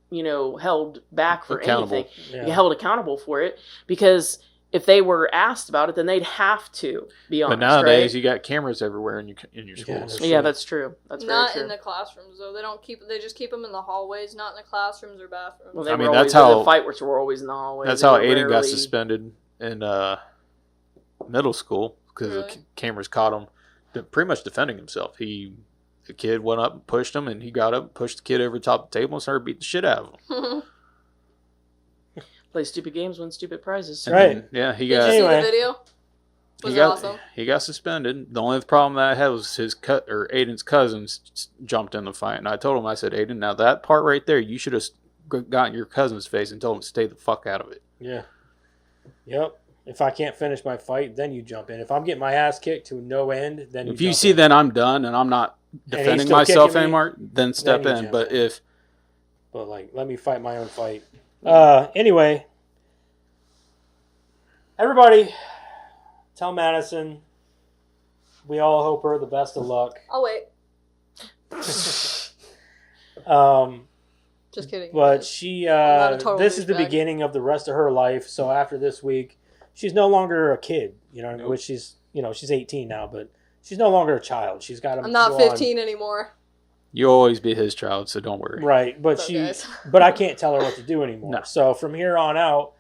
held back for anything. Yeah. Held accountable for it. Because if they were asked about it, then they'd have to be honest. But nowadays, right? you got cameras everywhere in your schools. Yeah, that's true. That's not very true. in the classrooms though. They just keep them in the hallways, not in the classrooms or bathrooms. Well, that's how the fight were always in the hallways. That's how Aiden got suspended in middle school because the cameras caught him pretty much defending himself. The kid went up and pushed him, and he got up, pushed the kid over the top of the table, and started beating the shit out of him. Play stupid games, win stupid prizes. Right. Yeah, he Did got. you see the video? Was it awesome? He got suspended. The only problem that I had was Aiden's cousins jumped in the fight, and I told him, I said, Aiden, now that part right there, you should have gotten your cousin's face and told him to stay the fuck out of it. Yeah. Yep. If I can't finish my fight, then you jump in. If I'm getting my ass kicked to no end, then if you see that I'm done and I'm not defending myself anymore, then step in. But let me fight my own fight. Anyway, everybody, tell Madison we all hope her the best of luck. I'll wait. Just kidding. But she, this is the beginning of the rest of her life. So after this week, she's no longer a kid. Which she's 18 now, but she's no longer a child. She's got. I'm not 15 anymore. You'll always be his child, so don't worry. Right, but but I can't tell her what to do anymore. No. So from here on out,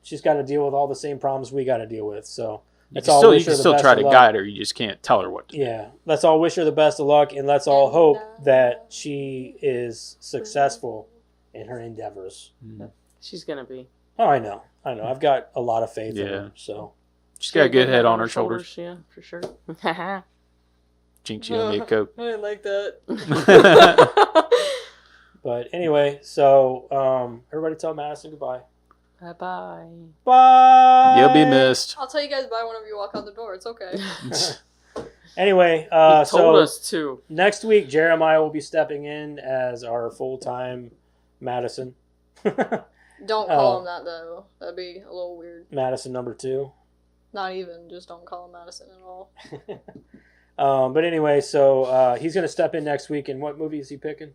she's got to deal with all the same problems we got to deal with. So you can still try to guide her. You just can't tell her what to do. Yeah, let's all wish her the best of luck, and let's all hope that she is successful in her endeavors. Mm-hmm. She's gonna be. Oh, I know. I've got a lot of faith in her. So she's got a good head on her shoulders. Yeah, for sure. Jinx, you owe me a Coke. I didn't like that. But anyway, so everybody tell Madison goodbye. Bye-bye. Bye. You'll be missed. I'll tell you guys bye whenever you walk out the door. It's okay. Anyway, he told us to. Next week, Jeremiah will be stepping in as our full-time Madison. Don't call him that, though. That'd be a little weird. Madison number 2. Not even. Just don't call him Madison at all. But anyway, so he's going to step in next week. And what movie is he picking?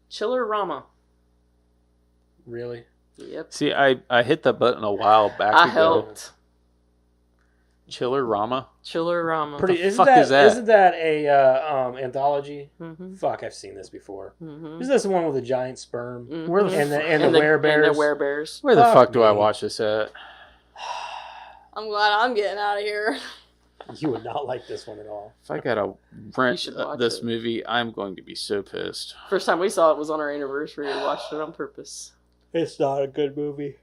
Chiller Rama. Really? Yep. See, I hit that button a while back I ago. helped. Chiller-rama? Chiller-rama. Pretty. The fuck is that? Isn't that a anthology? Mm-hmm. Fuck, I've seen this before. Mm-hmm. Isn't this the one with the giant sperm Mm-hmm. Where the and the And werebears? the werebears. Where the Fuck fuck do I me. watch this at? I'm glad I'm getting out of here. You would not like this one at all. If I gotta You rent should watch this it. movie, I'm going to be so pissed. First time we saw it was on our anniversary. We watched it on purpose. It's not a good movie.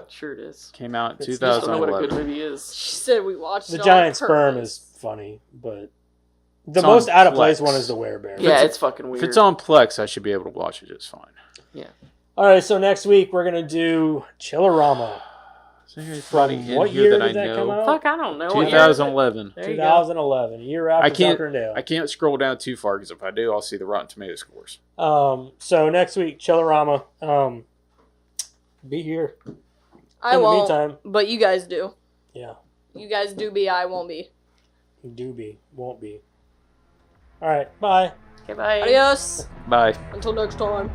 Sure it is. Came out in It's I just don't know what a good 2011. movie is. She said we watched The it giant on sperm purpose. is funny, but the It's most on out of place Plex. one is the werebear. Yeah, it's fucking If weird. it's on Plex, I should be able to watch it just fine. All right, so next week we're gonna do Chillerama. Is there anybody in What here year that I did that come know? out? Fuck, I don't know. What year is it? 2011. There you go. 2011, a year after I can't- Tucker and Dale. I can't scroll down too far because if I do, I'll see the Rotten Tomato scores. So next week, Chillerama. Be here. I In the won't, meantime, but you guys do. yeah, You guys do be, I won't be. do be, won't be. All right, bye. Okay, bye. Adios. Bye. Until next time.